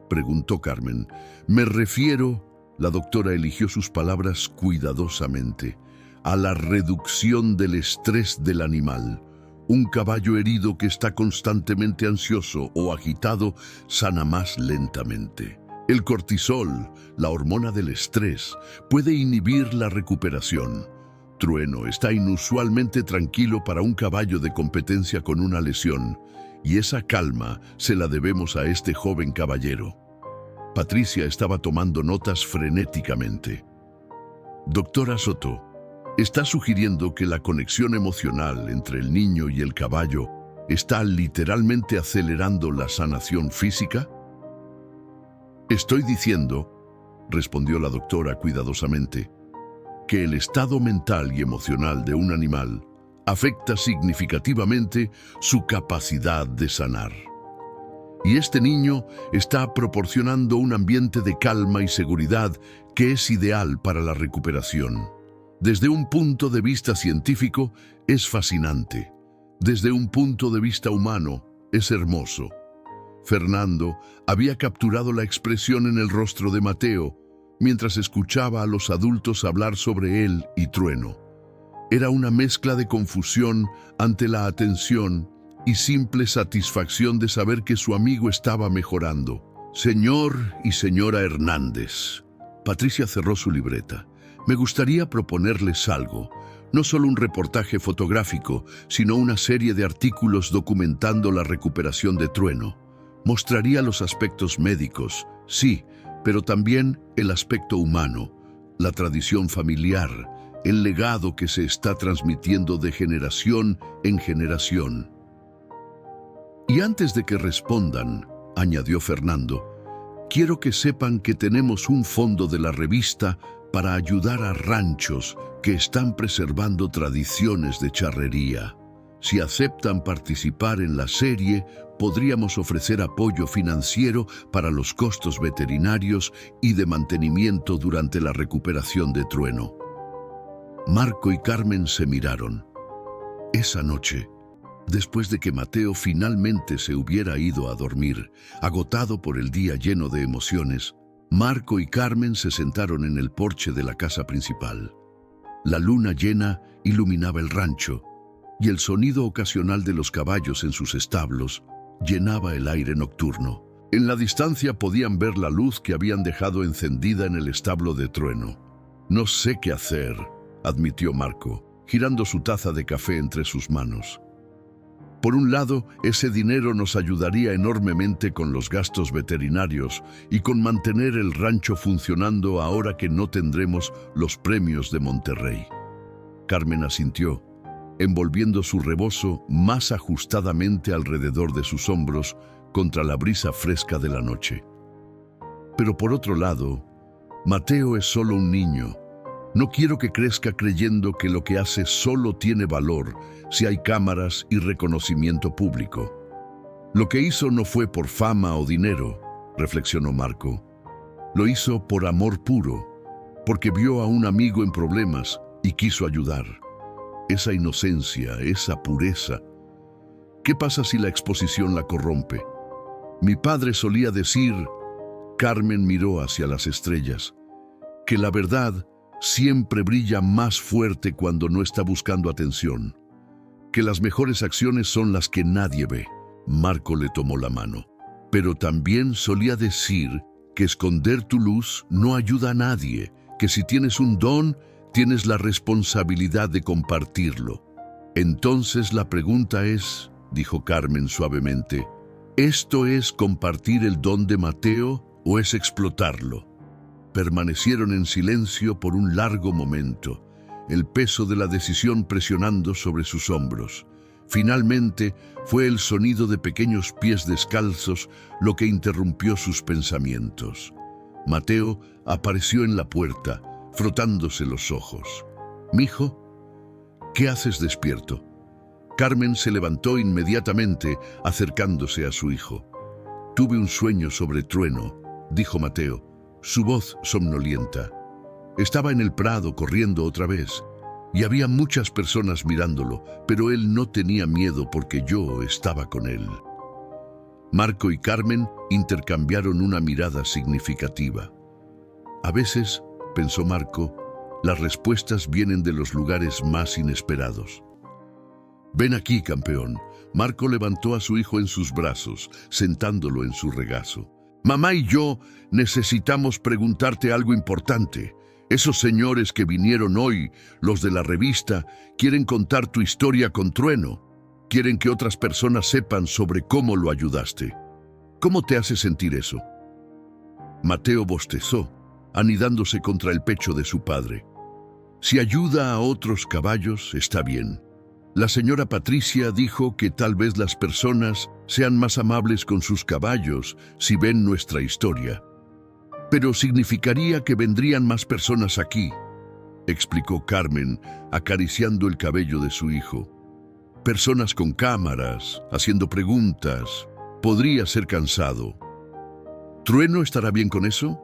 preguntó Carmen. «Me refiero», la doctora eligió sus palabras cuidadosamente, «a la reducción del estrés del animal. Un caballo herido que está constantemente ansioso o agitado sana más lentamente. El cortisol, la hormona del estrés, puede inhibir la recuperación. Trueno está inusualmente tranquilo para un caballo de competencia con una lesión, y esa calma se la debemos a este joven caballero». Patricia estaba tomando notas frenéticamente. «Doctora Soto, ¿está sugiriendo que la conexión emocional entre el niño y el caballo está literalmente acelerando la sanación física?» «Estoy diciendo», respondió la doctora cuidadosamente, «que el estado mental y emocional de un animal afecta significativamente su capacidad de sanar. Y este niño está proporcionando un ambiente de calma y seguridad que es ideal para la recuperación. Desde un punto de vista científico, es fascinante. Desde un punto de vista humano, es hermoso». Fernando había capturado la expresión en el rostro de Mateo mientras escuchaba a los adultos hablar sobre él y Trueno. Era una mezcla de confusión ante la atención y simple satisfacción de saber que su amigo estaba mejorando. «Señor y señora Hernández», Patricia cerró su libreta, «me gustaría proponerles algo. No solo un reportaje fotográfico, sino una serie de artículos documentando la recuperación de Trueno. Mostraría los aspectos médicos, sí, pero también el aspecto humano, la tradición familiar, el legado que se está transmitiendo de generación en generación». «Y antes de que respondan», añadió Fernando, «quiero que sepan que tenemos un fondo de la revista para ayudar a ranchos que están preservando tradiciones de charrería. Si aceptan participar en la serie, podríamos ofrecer apoyo financiero para los costos veterinarios y de mantenimiento durante la recuperación de Trueno». Marco y Carmen se miraron. Esa noche, después de que Mateo finalmente se hubiera ido a dormir, agotado por el día lleno de emociones, Marco y Carmen se sentaron en el porche de la casa principal. La luna llena iluminaba el rancho, y el sonido ocasional de los caballos en sus establos llenaba el aire nocturno. En la distancia podían ver la luz que habían dejado encendida en el establo de Trueno. «No sé qué hacer», admitió Marco, girando su taza de café entre sus manos. Por un lado, ese dinero nos ayudaría enormemente con los gastos veterinarios y con mantener el rancho funcionando ahora que no tendremos los premios de Monterrey. Carmen asintió, envolviendo su rebozo más ajustadamente alrededor de sus hombros contra la brisa fresca de la noche. Pero por otro lado, Mateo es solo un niño. No quiero que crezca creyendo que lo que hace solo tiene valor si hay cámaras y reconocimiento público. Lo que hizo no fue por fama o dinero, reflexionó Marco. Lo hizo por amor puro, porque vio a un amigo en problemas y quiso ayudar. Esa inocencia, esa pureza. ¿Qué pasa si la exposición la corrompe? Mi padre solía decir, Carmen miró hacia las estrellas, que la verdad siempre brilla más fuerte cuando no está buscando atención, que las mejores acciones son las que nadie ve. Marco le tomó la mano. Pero también solía decir que esconder tu luz no ayuda a nadie, que si tienes un don, tienes la responsabilidad de compartirlo. Entonces la pregunta es, dijo Carmen suavemente, ¿esto es compartir el don de Mateo o es explotarlo? Permanecieron en silencio por un largo momento, el peso de la decisión presionando sobre sus hombros. Finalmente, fue el sonido de pequeños pies descalzos lo que interrumpió sus pensamientos. Mateo apareció en la puerta, frotándose los ojos. «Mijo, ¿qué haces despierto?» Carmen se levantó inmediatamente, acercándose a su hijo. «Tuve un sueño sobre Trueno», dijo Mateo, su voz somnolienta. Estaba en el prado corriendo otra vez, y había muchas personas mirándolo, pero él no tenía miedo porque yo estaba con él. Marco y Carmen intercambiaron una mirada significativa. A veces, pensó Marco, las respuestas vienen de los lugares más inesperados. «Ven aquí, campeón». Marco levantó a su hijo en sus brazos, sentándolo en su regazo. «Mamá y yo necesitamos preguntarte algo importante. Esos señores que vinieron hoy, los de la revista, quieren contar tu historia con Trueno. Quieren que otras personas sepan sobre cómo lo ayudaste. ¿Cómo te hace sentir eso?» Mateo bostezó, anidándose contra el pecho de su padre. «Si ayuda a otros caballos, está bien. La señora Patricia dijo que tal vez las personas sean más amables con sus caballos si ven nuestra historia. Pero significaría que vendrían más personas aquí», explicó Carmen, acariciando el cabello de su hijo. «Personas con cámaras, haciendo preguntas. Podría ser cansado». «¿Trueno estará bien con eso?»,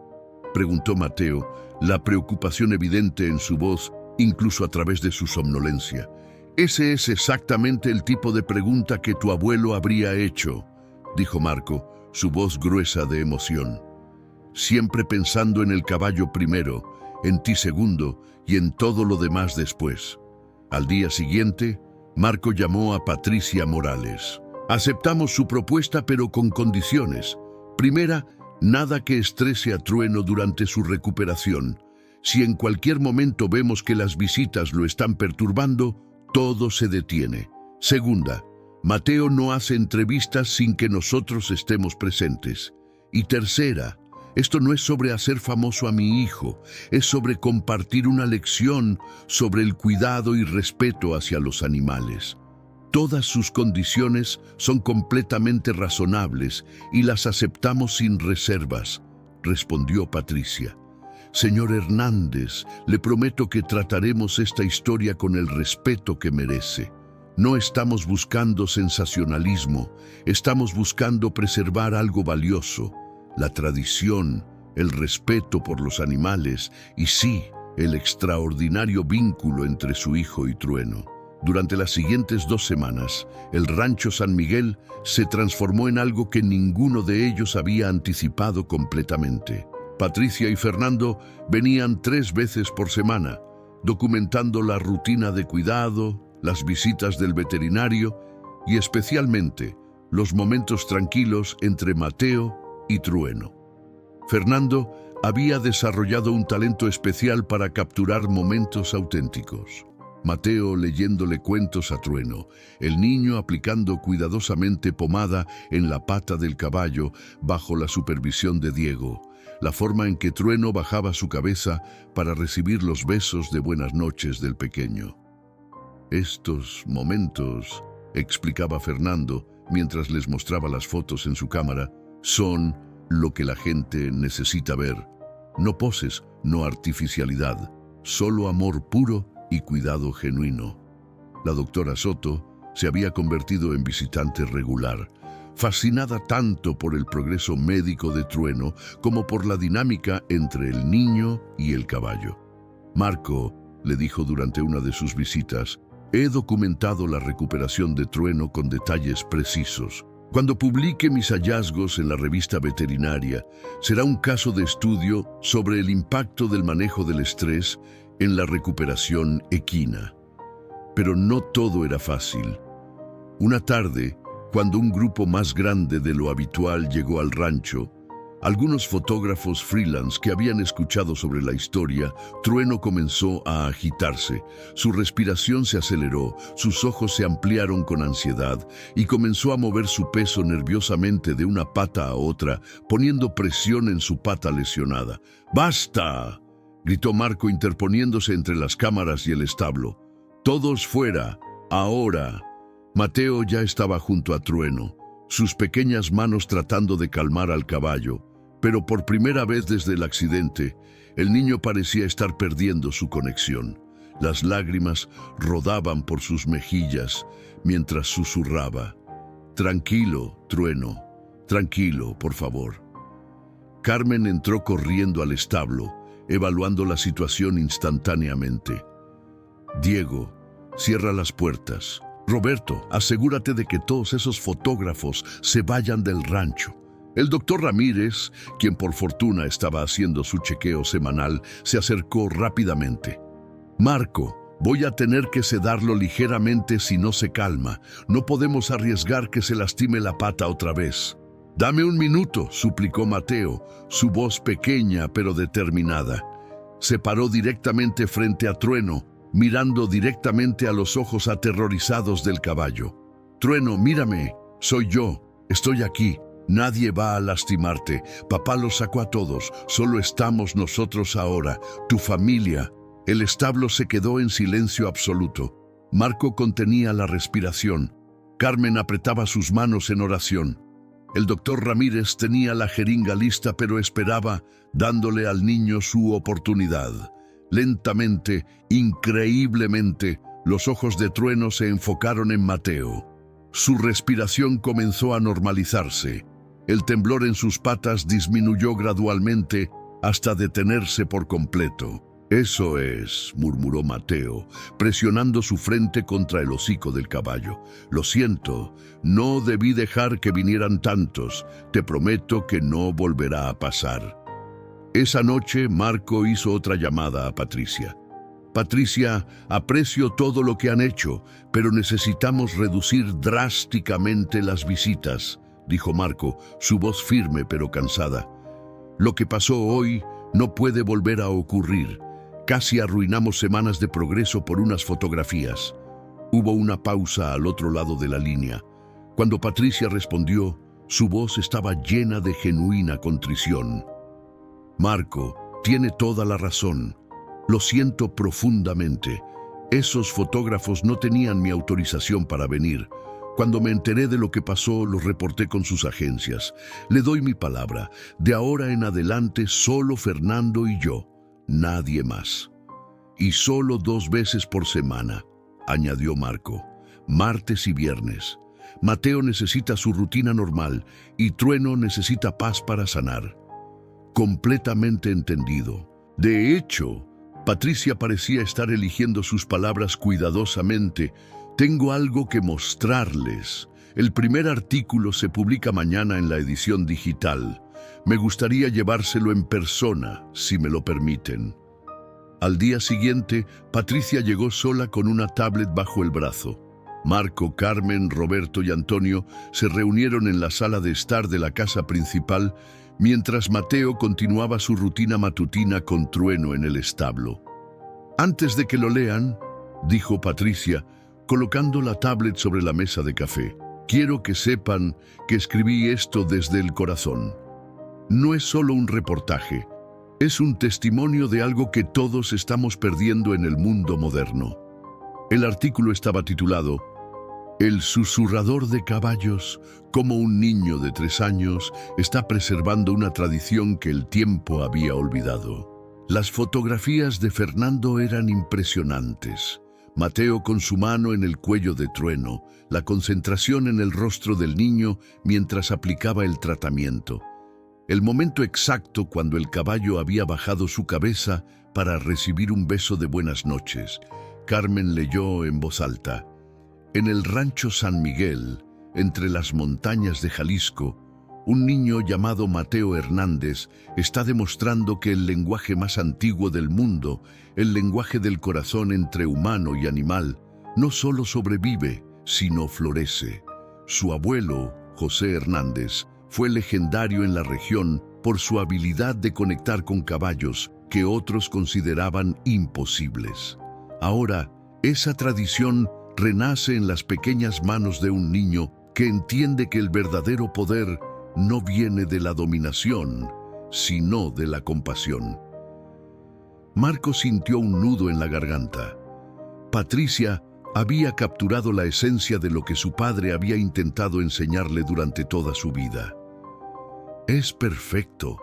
preguntó Mateo, la preocupación evidente en su voz, incluso a través de su somnolencia. «Ese es exactamente el tipo de pregunta que tu abuelo habría hecho», dijo Marco, su voz gruesa de emoción. «Siempre pensando en el caballo primero, en ti segundo y en todo lo demás después». Al día siguiente, Marco llamó a Patricia Morales. «Aceptamos su propuesta, pero con condiciones. Primera, nada que estrese a Trueno durante su recuperación. Si en cualquier momento vemos que las visitas lo están perturbando, todo se detiene. Segunda, Mateo no hace entrevistas sin que nosotros estemos presentes. Y tercera, esto no es sobre hacer famoso a mi hijo, es sobre compartir una lección sobre el cuidado y respeto hacia los animales. Todas sus condiciones son completamente razonables y las aceptamos sin reservas», respondió Patricia. «Señor Hernández, le prometo que trataremos esta historia con el respeto que merece. No estamos buscando sensacionalismo, estamos buscando preservar algo valioso, la tradición, el respeto por los animales y sí, el extraordinario vínculo entre su hijo y Trueno. Durante las siguientes 2 semanas, el Rancho San Miguel se transformó en algo que ninguno de ellos había anticipado completamente. Patricia y Fernando venían 3 veces por semana, documentando la rutina de cuidado, las visitas del veterinario y especialmente los momentos tranquilos entre Mateo y Trueno. Fernando había desarrollado un talento especial para capturar momentos auténticos. Mateo leyéndole cuentos a Trueno, el niño aplicando cuidadosamente pomada en la pata del caballo bajo la supervisión de Diego, la forma en que Trueno bajaba su cabeza para recibir los besos de buenas noches del pequeño. Estos momentos, explicaba Fernando mientras les mostraba las fotos en su cámara, son lo que la gente necesita ver. No poses, no artificialidad, solo amor puro y cuidado genuino. La doctora Soto se había convertido en visitante regular, fascinada tanto por el progreso médico de Trueno como por la dinámica entre el niño y el caballo. Marco, le dijo durante una de sus visitas, he documentado la recuperación de Trueno con detalles precisos. Cuando publique mis hallazgos en la revista veterinaria, será un caso de estudio sobre el impacto del manejo del estrés en la recuperación equina. Pero no todo era fácil. Una tarde, cuando un grupo más grande de lo habitual llegó al rancho, algunos fotógrafos freelance que habían escuchado sobre la historia, Trueno comenzó a agitarse. Su respiración se aceleró, sus ojos se ampliaron con ansiedad y comenzó a mover su peso nerviosamente de una pata a otra, poniendo presión en su pata lesionada. ¡Basta!, gritó Marco interponiéndose entre las cámaras y el establo. ¡Todos fuera! ¡Ahora! Mateo ya estaba junto a Trueno, sus pequeñas manos tratando de calmar al caballo, pero por primera vez desde el accidente, el niño parecía estar perdiendo su conexión. Las lágrimas rodaban por sus mejillas mientras susurraba: «Tranquilo, Trueno, tranquilo, por favor». Carmen entró corriendo al establo, evaluando la situación instantáneamente. «Diego, cierra las puertas. Roberto, asegúrate de que todos esos fotógrafos se vayan del rancho». El doctor Ramírez, quien por fortuna estaba haciendo su chequeo semanal, se acercó rápidamente. «Marco, voy a tener que sedarlo ligeramente si no se calma. No podemos arriesgar que se lastime la pata otra vez». «Dame un minuto», suplicó Mateo, su voz pequeña pero determinada. Se paró directamente frente a Trueno, mirando directamente a los ojos aterrorizados del caballo. «Trueno, mírame, soy yo, estoy aquí. Nadie va a lastimarte. Papá los sacó a todos. Solo estamos nosotros ahora, tu familia». El establo se quedó en silencio absoluto. Marco contenía la respiración. Carmen apretaba sus manos en oración. El doctor Ramírez tenía la jeringa lista, pero esperaba, dándole al niño su oportunidad. Lentamente, increíblemente, los ojos de Trueno se enfocaron en Mateo. Su respiración comenzó a normalizarse. El temblor en sus patas disminuyó gradualmente hasta detenerse por completo. «Eso es», murmuró Mateo, presionando su frente contra el hocico del caballo. «Lo siento, no debí dejar que vinieran tantos. Te prometo que no volverá a pasar». Esa noche, Marco hizo otra llamada a Patricia. «Patricia, aprecio todo lo que han hecho, pero necesitamos reducir drásticamente las visitas», dijo Marco, su voz firme pero cansada. «Lo que pasó hoy no puede volver a ocurrir. Casi arruinamos semanas de progreso por unas fotografías». Hubo una pausa al otro lado de la línea. Cuando Patricia respondió, su voz estaba llena de genuina contrición. «Marco, tiene toda la razón. Lo siento profundamente. Esos fotógrafos no tenían mi autorización para venir. Cuando me enteré de lo que pasó, lo reporté con sus agencias. Le doy mi palabra. De ahora en adelante, solo Fernando y yo. Nadie más. Y solo 2 veces por semana», añadió Marco. «Martes y viernes. Mateo necesita su rutina normal y Trueno necesita paz para sanar». «Completamente entendido. De hecho, Patricia parecía estar eligiendo sus palabras cuidadosamente. Tengo algo que mostrarles. El primer artículo se publica mañana en la edición digital. Me gustaría llevárselo en persona, si me lo permiten. Al día siguiente, Patricia llegó sola con una tablet bajo el brazo. Marco, Carmen, Roberto y Antonio se reunieron en la sala de estar de la casa principal, mientras Mateo continuaba su rutina matutina con Trueno en el establo. «Antes de que lo lean», dijo Patricia, colocando la tablet sobre la mesa de café, «quiero que sepan que escribí esto desde el corazón. No es solo un reportaje, es un testimonio de algo que todos estamos perdiendo en el mundo moderno». El artículo estaba titulado «El susurrador de caballos, como un niño de 3 años, está preservando una tradición que el tiempo había olvidado». Las fotografías de Fernando eran impresionantes. Mateo con su mano en el cuello de Trueno, la concentración en el rostro del niño mientras aplicaba el tratamiento. El momento exacto cuando el caballo había bajado su cabeza para recibir un beso de buenas noches. Carmen leyó en voz alta: «En el rancho San Miguel, entre las montañas de Jalisco, un niño llamado Mateo Hernández está demostrando que el lenguaje más antiguo del mundo, el lenguaje del corazón entre humano y animal, no solo sobrevive, sino florece. Su abuelo, José Hernández, fue legendario en la región por su habilidad de conectar con caballos que otros consideraban imposibles. Ahora, esa tradición renace en las pequeñas manos de un niño que entiende que el verdadero poder no viene de la dominación, sino de la compasión». Marco sintió un nudo en la garganta. Patricia había capturado la esencia de lo que su padre había intentado enseñarle durante toda su vida. «Es perfecto»,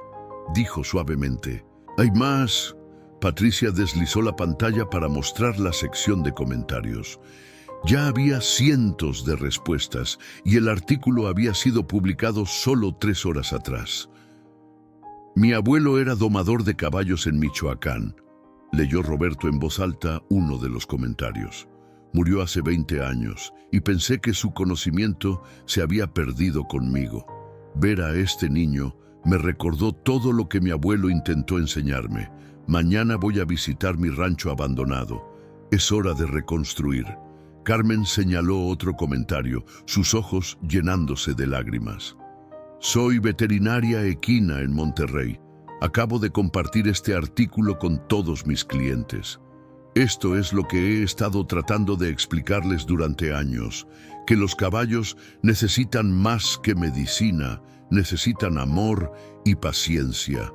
dijo suavemente. «Hay más». Patricia deslizó la pantalla para mostrar la sección de comentarios. Ya había cientos de respuestas y el artículo había sido publicado solo 3 horas atrás. «Mi abuelo era domador de caballos en Michoacán», leyó Roberto en voz alta uno de los comentarios. «Murió hace 20 años y pensé que su conocimiento se había perdido conmigo. Ver a este niño me recordó todo lo que mi abuelo intentó enseñarme. Mañana voy a visitar mi rancho abandonado. Es hora de reconstruir». Carmen señaló otro comentario, sus ojos llenándose de lágrimas. «Soy veterinaria equina en Monterrey. Acabo de compartir este artículo con todos mis clientes. Esto es lo que he estado tratando de explicarles durante años, que los caballos necesitan más que medicina, necesitan amor y paciencia».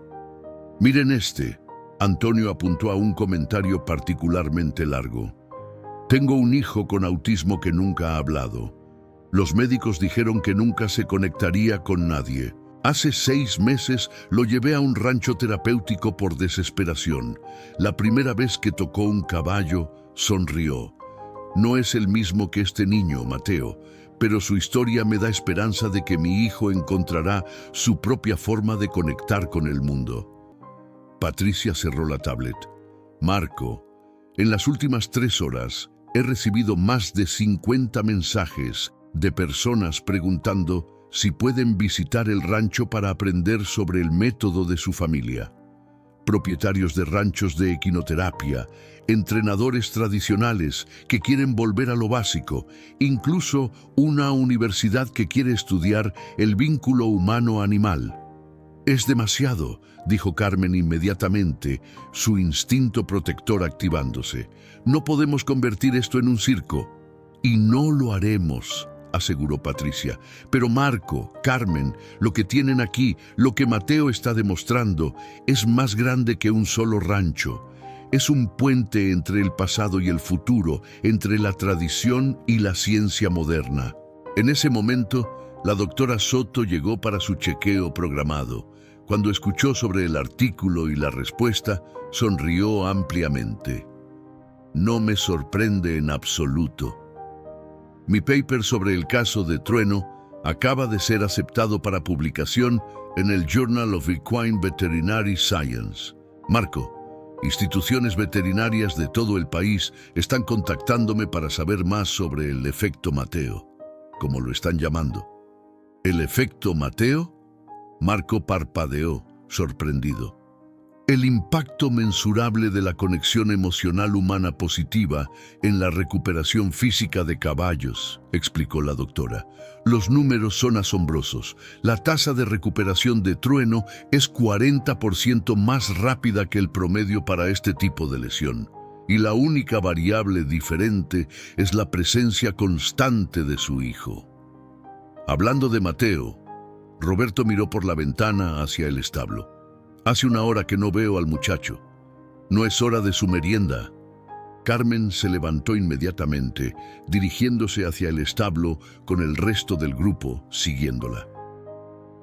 «Miren este», Antonio apuntó a un comentario particularmente largo. «Tengo un hijo con autismo que nunca ha hablado. Los médicos dijeron que nunca se conectaría con nadie. Hace 6 meses lo llevé a un rancho terapéutico por desesperación. La primera vez que tocó un caballo, sonrió. No es el mismo que este niño, Mateo, pero su historia me da esperanza de que mi hijo encontrará su propia forma de conectar con el mundo». Patricia cerró la tablet. «Marco, en las últimas 3 horas he recibido más de 50 mensajes de personas preguntando si pueden visitar el rancho para aprender sobre el método de su familia. Propietarios de ranchos de equinoterapia, entrenadores tradicionales que quieren volver a lo básico, incluso una universidad que quiere estudiar el vínculo humano-animal». «Es demasiado», dijo Carmen inmediatamente, su instinto protector activándose. «No podemos convertir esto en un circo». «Y no lo haremos», aseguró Patricia. «Pero Marco, Carmen, lo que tienen aquí, lo que Mateo está demostrando, es más grande que un solo rancho. Es un puente entre el pasado y el futuro, entre la tradición y la ciencia moderna». En ese momento, la doctora Soto llegó para su chequeo programado. Cuando escuchó sobre el artículo y la respuesta, sonrió ampliamente. «No me sorprende en absoluto. Mi paper sobre el caso de Trueno acaba de ser aceptado para publicación en el Journal of Equine Veterinary Science. Marco, Instituciones veterinarias de todo el país están contactándome para saber más sobre el efecto Mateo, como lo están llamando. ¿El efecto Mateo? Marco parpadeó, sorprendido. El impacto mensurable de la conexión emocional humana positiva en la recuperación física de caballos, explicó la doctora. Los números son asombrosos. La tasa de recuperación de Trueno es 40% más rápida que el promedio para este tipo de lesión. Y la única variable diferente es la presencia constante de su hijo. Hablando de Mateo, Roberto miró por la ventana hacia el establo. Hace una hora que no veo al muchacho. No es hora de su merienda. Carmen se levantó inmediatamente, dirigiéndose hacia el establo con el resto del grupo, siguiéndola.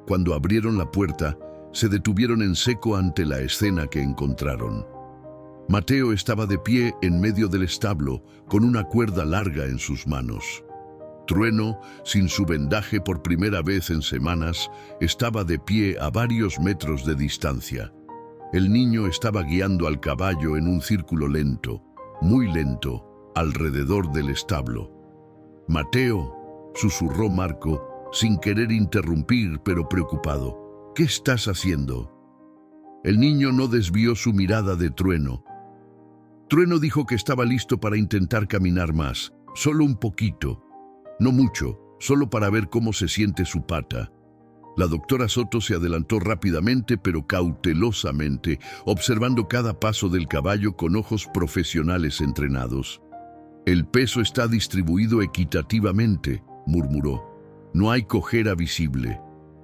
Cuando abrieron la puerta, se detuvieron en seco ante la escena que encontraron. Mateo estaba de pie en medio del establo, con una cuerda larga en sus manos. Trueno, sin su vendaje por primera vez en semanas, estaba de pie a varios metros de distancia. El niño estaba guiando al caballo en un círculo lento, muy lento, alrededor del establo. «Mateo», susurró Marco, sin querer interrumpir, pero preocupado. «¿Qué estás haciendo?» El niño no desvió su mirada de Trueno. Trueno dijo que estaba listo para intentar caminar más, solo un poquito. No mucho, solo para ver cómo se siente su pata. La doctora Soto se adelantó rápidamente pero cautelosamente, observando cada paso del caballo con ojos profesionales entrenados. «El peso está distribuido equitativamente», murmuró. «No hay cojera visible.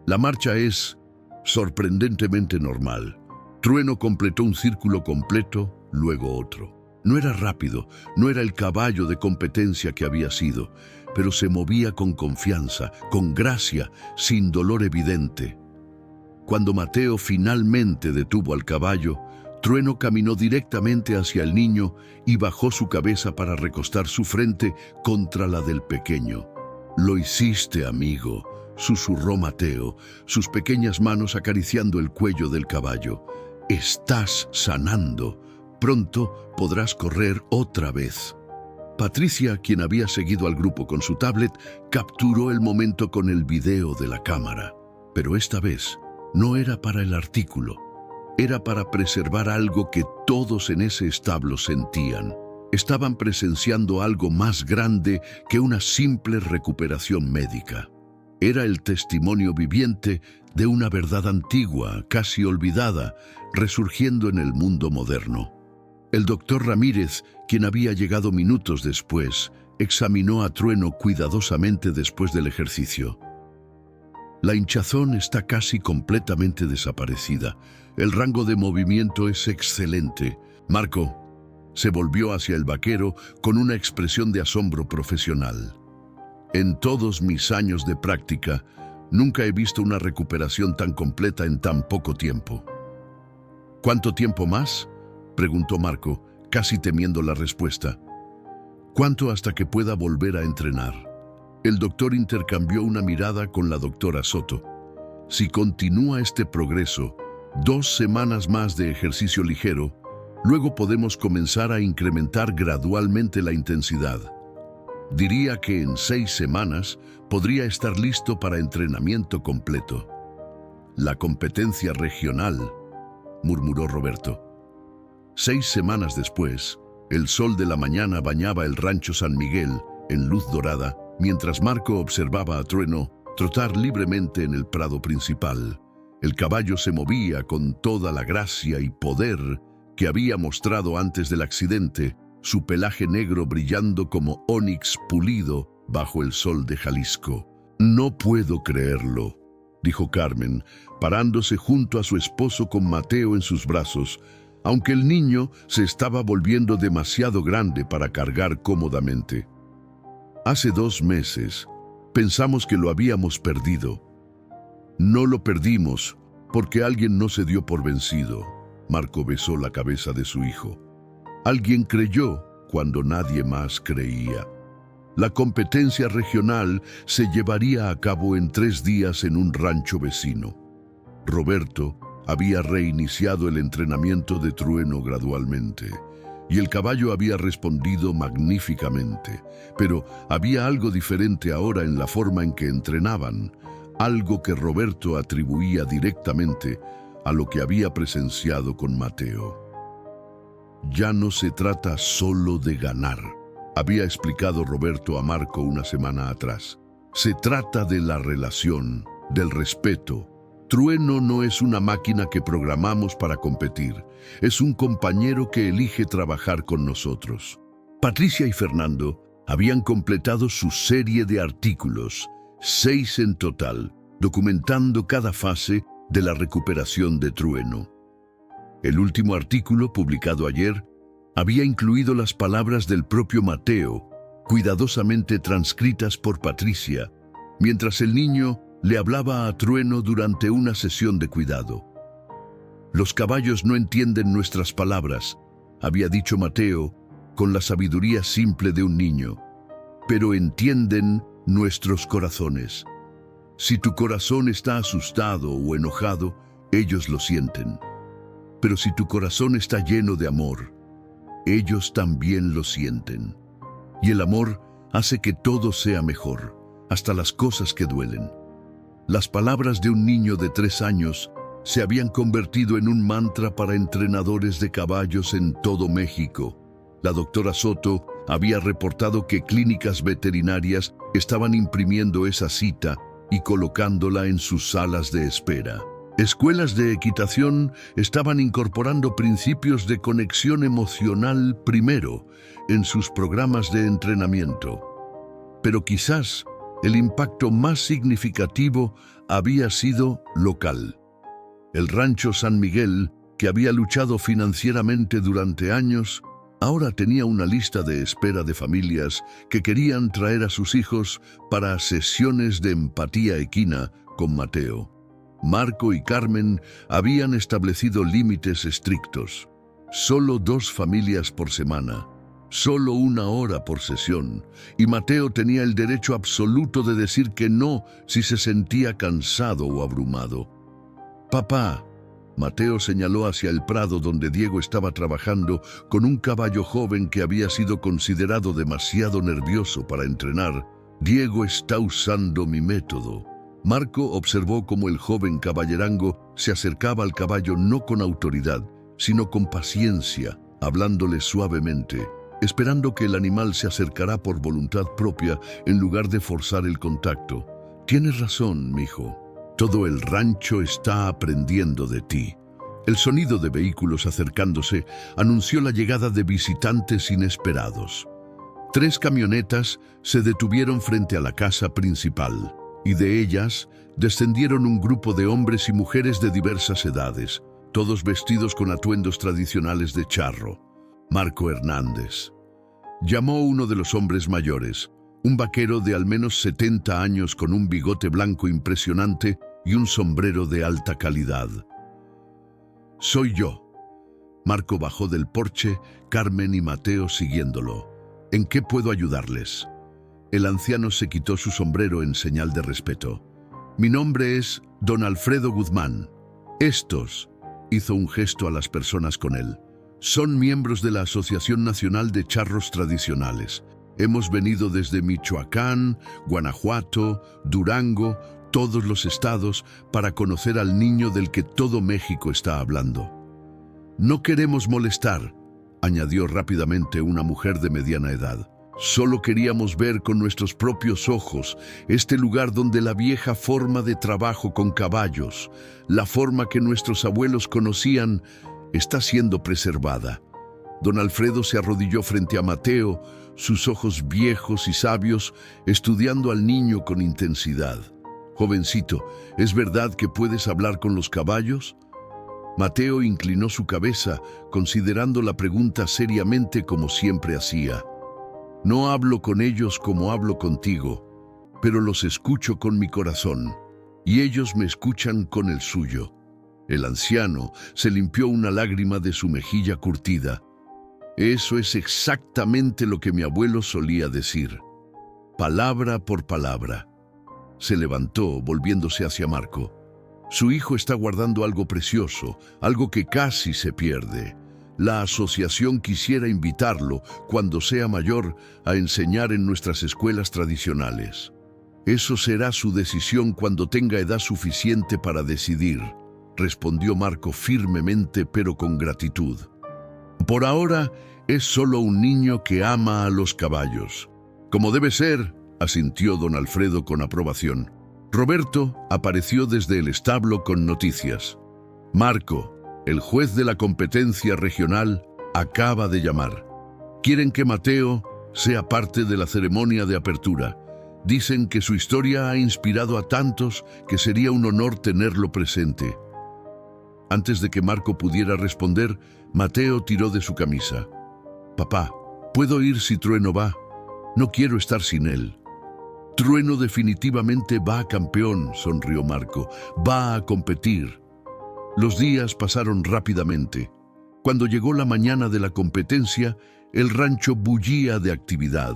La marcha es sorprendentemente normal». Trueno completó un círculo completo, luego otro. No era rápido, no era el caballo de competencia que había sido, pero se movía con confianza, con gracia, sin dolor evidente. Cuando Mateo finalmente detuvo al caballo, Trueno caminó directamente hacia el niño y bajó su cabeza para recostar su frente contra la del pequeño. «Lo hiciste, amigo», susurró Mateo, sus pequeñas manos acariciando el cuello del caballo. «Estás sanando. Pronto podrás correr otra vez». Patricia, quien había seguido al grupo con su tablet, capturó el momento con el video de la cámara. Pero esta vez no era para el artículo. Era para preservar algo que todos en ese establo sentían. Estaban presenciando algo más grande que una simple recuperación médica. Era el testimonio viviente de una verdad antigua, casi olvidada, resurgiendo en el mundo moderno. El doctor Ramírez, quien había llegado minutos después, examinó a Trueno cuidadosamente después del ejercicio. La hinchazón está casi completamente desaparecida. El rango de movimiento es excelente. Marco se volvió hacia el vaquero con una expresión de asombro profesional. En todos mis años de práctica, nunca he visto una recuperación tan completa en tan poco tiempo. ¿Cuánto tiempo más?, preguntó Marco, casi temiendo la respuesta. «¿Cuánto hasta que pueda volver a entrenar?» El doctor intercambió una mirada con la doctora Soto. «Si continúa este progreso, 2 semanas más de ejercicio ligero, luego podemos comenzar a incrementar gradualmente la intensidad. Diría que en 6 semanas podría estar listo para entrenamiento completo». «La competencia regional», murmuró Roberto. 6 semanas después, el sol de la mañana bañaba el rancho San Miguel en luz dorada, mientras Marco observaba a Trueno trotar libremente en el prado principal. El caballo se movía con toda la gracia y poder que había mostrado antes del accidente, su pelaje negro brillando como ónix pulido bajo el sol de Jalisco. «No puedo creerlo», dijo Carmen, parándose junto a su esposo con Mateo en sus brazos, aunque el niño se estaba volviendo demasiado grande para cargar cómodamente. «Hace 2 meses pensamos que lo habíamos perdido». «No lo perdimos porque alguien no se dio por vencido». Marco besó la cabeza de su hijo. «Alguien creyó cuando nadie más creía. La competencia regional se llevaría a cabo en 3 días en un rancho vecino. Roberto, había reiniciado el entrenamiento de Trueno gradualmente, y el caballo había respondido magníficamente. Pero había algo diferente ahora en la forma en que entrenaban, algo que Roberto atribuía directamente a lo que había presenciado con Mateo. Ya no se trata solo de ganar, había explicado Roberto a Marco una semana atrás. Se trata de la relación, del respeto. Trueno no es una máquina que programamos para competir, es un compañero que elige trabajar con nosotros. Patricia y Fernando habían completado su serie de artículos, 6 en total, documentando cada fase de la recuperación de Trueno. El último artículo, publicado ayer, había incluido las palabras del propio Mateo, cuidadosamente transcritas por Patricia, mientras el niño le hablaba a Trueno durante una sesión de cuidado. Los caballos no entienden nuestras palabras, había dicho Mateo, con la sabiduría simple de un niño, pero entienden nuestros corazones. Si tu corazón está asustado o enojado, ellos lo sienten. Pero si tu corazón está lleno de amor, ellos también lo sienten. Y el amor hace que todo sea mejor, hasta las cosas que duelen. Las palabras de un niño de 3 años se habían convertido en un mantra para entrenadores de caballos en todo México. La doctora Soto había reportado que clínicas veterinarias estaban imprimiendo esa cita y colocándola en sus salas de espera. Escuelas de equitación estaban incorporando principios de conexión emocional primero en sus programas de entrenamiento. Pero quizás el impacto más significativo había sido local. El Rancho San Miguel, que había luchado financieramente durante años, ahora tenía una lista de espera de familias que querían traer a sus hijos para sesiones de empatía equina con Mateo. Marco y Carmen habían establecido límites estrictos. Solo 2 familias por semana, solo 1 hora por sesión, y Mateo tenía el derecho absoluto de decir que no si se sentía cansado o abrumado. «Papá», Mateo señaló hacia el prado donde Diego estaba trabajando con un caballo joven que había sido considerado demasiado nervioso para entrenar. «Diego está usando mi método». Marco observó cómo el joven caballerango se acercaba al caballo no con autoridad, sino con paciencia, hablándole suavemente, esperando que el animal se acercara por voluntad propia en lugar de forzar el contacto. «Tienes razón, mijo. Todo el rancho está aprendiendo de ti». El sonido de vehículos acercándose anunció la llegada de visitantes inesperados. 3 camionetas se detuvieron frente a la casa principal, y de ellas descendieron un grupo de hombres y mujeres de diversas edades, todos vestidos con atuendos tradicionales de charro. Marco Hernández llamó uno de los hombres mayores, un vaquero de al menos 70 años con un bigote blanco impresionante y un sombrero de alta calidad. «Soy yo». Marco bajó del porche, Carmen y Mateo siguiéndolo. «¿En qué puedo ayudarles?». El anciano se quitó su sombrero en señal de respeto. «Mi nombre es Don Alfredo Guzmán. Estos», hizo un gesto a las personas con él, «son miembros de la Asociación Nacional de Charros Tradicionales. Hemos venido desde Michoacán, Guanajuato, Durango, todos los estados, para conocer al niño del que todo México está hablando». «No queremos molestar», añadió rápidamente una mujer de mediana edad. «Solo queríamos ver con nuestros propios ojos este lugar donde la vieja forma de trabajo con caballos, la forma que nuestros abuelos conocían, está siendo preservada». Don Alfredo se arrodilló frente a Mateo, sus ojos viejos y sabios, estudiando al niño con intensidad. «Jovencito, ¿es verdad que puedes hablar con los caballos?». Mateo inclinó su cabeza, considerando la pregunta seriamente como siempre hacía. «No hablo con ellos como hablo contigo, pero los escucho con mi corazón, y ellos me escuchan con el suyo». El anciano se limpió una lágrima de su mejilla curtida. «Eso es exactamente lo que mi abuelo solía decir, palabra por palabra». Se levantó, volviéndose hacia Marco. Su hijo está guardando algo precioso, algo que casi se pierde. La asociación quisiera invitarlo, cuando sea mayor, a enseñar en nuestras escuelas tradicionales. Eso será su decisión cuando tenga edad suficiente para decidir, respondió Marco firmemente pero con gratitud. Por ahora, es solo un niño que ama a los caballos. Como debe ser, asintió don Alfredo con aprobación. Roberto apareció desde el establo con noticias. Marco, el juez de la competencia regional, acaba de llamar. Quieren que Mateo sea parte de la ceremonia de apertura. Dicen que su historia ha inspirado a tantos que sería un honor tenerlo presente. Antes de que Marco pudiera responder, Mateo tiró de su camisa. Papá, ¿puedo ir si Trueno va? No quiero estar sin él. Trueno definitivamente va campeón, sonrió Marco. Va a competir. Los días pasaron rápidamente. Cuando llegó la mañana de la competencia, el rancho bullía de actividad.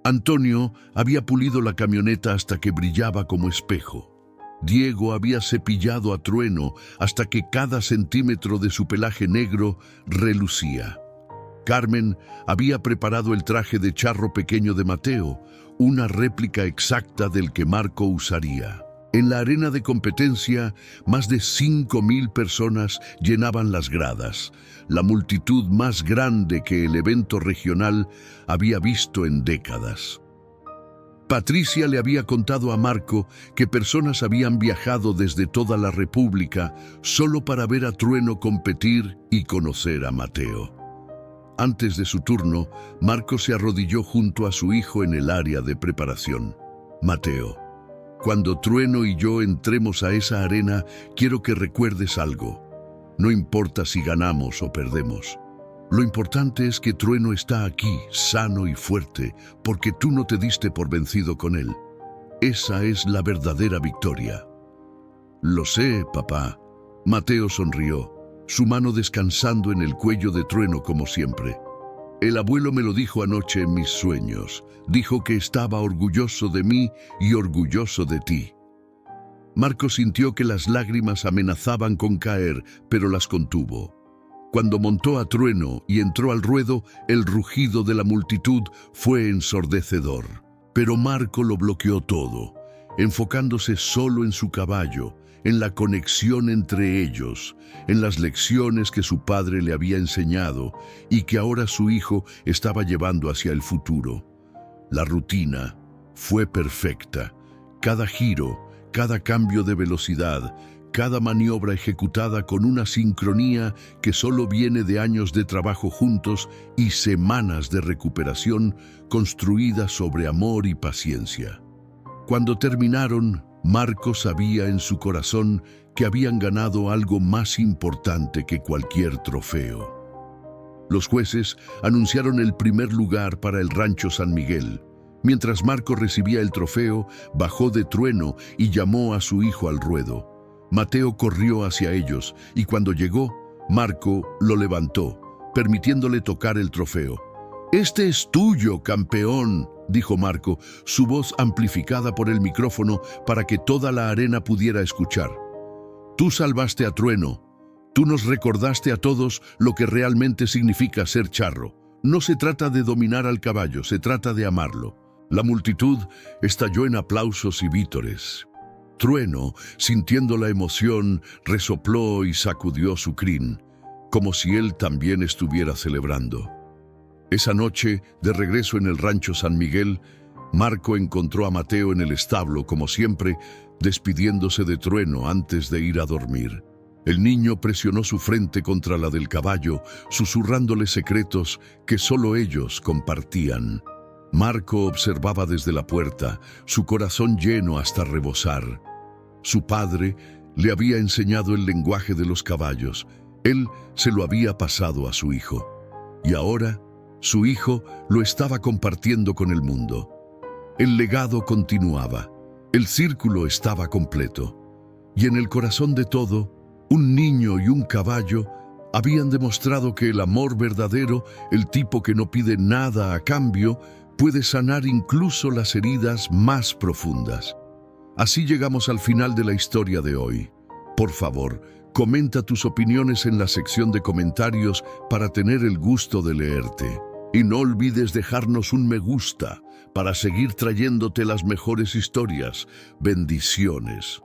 Antonio había pulido la camioneta hasta que brillaba como espejo. Diego había cepillado a Trueno hasta que cada centímetro de su pelaje negro relucía. Carmen había preparado el traje de charro pequeño de Mateo, una réplica exacta del que Marco usaría. En la arena de competencia, más de 5,000 personas llenaban las gradas, la multitud más grande que el evento regional había visto en décadas. Patricia le había contado a Marco que personas habían viajado desde toda la República solo para ver a Trueno competir y conocer a Mateo. Antes de su turno, Marco se arrodilló junto a su hijo en el área de preparación. Mateo, cuando Trueno y yo entremos a esa arena, quiero que recuerdes algo. No importa si ganamos o perdemos. Lo importante es que Trueno está aquí, sano y fuerte, porque tú no te diste por vencido con él. Esa es la verdadera victoria. Lo sé, papá. Mateo sonrió, su mano descansando en el cuello de Trueno como siempre. El abuelo me lo dijo anoche en mis sueños. Dijo que estaba orgulloso de mí y orgulloso de ti. Marco sintió que las lágrimas amenazaban con caer, pero las contuvo. Cuando montó a Trueno y entró al ruedo, el rugido de la multitud fue ensordecedor. Pero Marco lo bloqueó todo, enfocándose solo en su caballo, en la conexión entre ellos, en las lecciones que su padre le había enseñado y que ahora su hijo estaba llevando hacia el futuro. La rutina fue perfecta. Cada giro, cada cambio de velocidad, cada maniobra ejecutada con una sincronía que solo viene de años de trabajo juntos y semanas de recuperación construida sobre amor y paciencia. Cuando terminaron, Marco sabía en su corazón que habían ganado algo más importante que cualquier trofeo. Los jueces anunciaron el primer lugar para el Rancho San Miguel. Mientras Marco recibía el trofeo, bajó de Trueno y llamó a su hijo al ruedo. Mateo corrió hacia ellos y cuando llegó, Marco lo levantó, permitiéndole tocar el trofeo. «Este es tuyo, campeón», dijo Marco, su voz amplificada por el micrófono para que toda la arena pudiera escuchar. «Tú salvaste a Trueno. Tú nos recordaste a todos lo que realmente significa ser charro. No se trata de dominar al caballo, se trata de amarlo». La multitud estalló en aplausos y vítores. Trueno, sintiendo la emoción, resopló y sacudió su crin, como si él también estuviera celebrando. Esa noche, de regreso en el Rancho San Miguel, Marco encontró a Mateo en el establo, como siempre, despidiéndose de Trueno antes de ir a dormir. El niño presionó su frente contra la del caballo, susurrándole secretos que solo ellos compartían. Marco observaba desde la puerta, su corazón lleno hasta rebosar. Su padre le había enseñado el lenguaje de los caballos. Él se lo había pasado a su hijo. Y ahora, su hijo lo estaba compartiendo con el mundo. El legado continuaba. El círculo estaba completo. Y en el corazón de todo, un niño y un caballo habían demostrado que el amor verdadero, el tipo que no pide nada a cambio, puede sanar incluso las heridas más profundas. Así llegamos al final de la historia de hoy. Por favor, comenta tus opiniones en la sección de comentarios para tener el gusto de leerte. Y no olvides dejarnos un me gusta para seguir trayéndote las mejores historias. Bendiciones.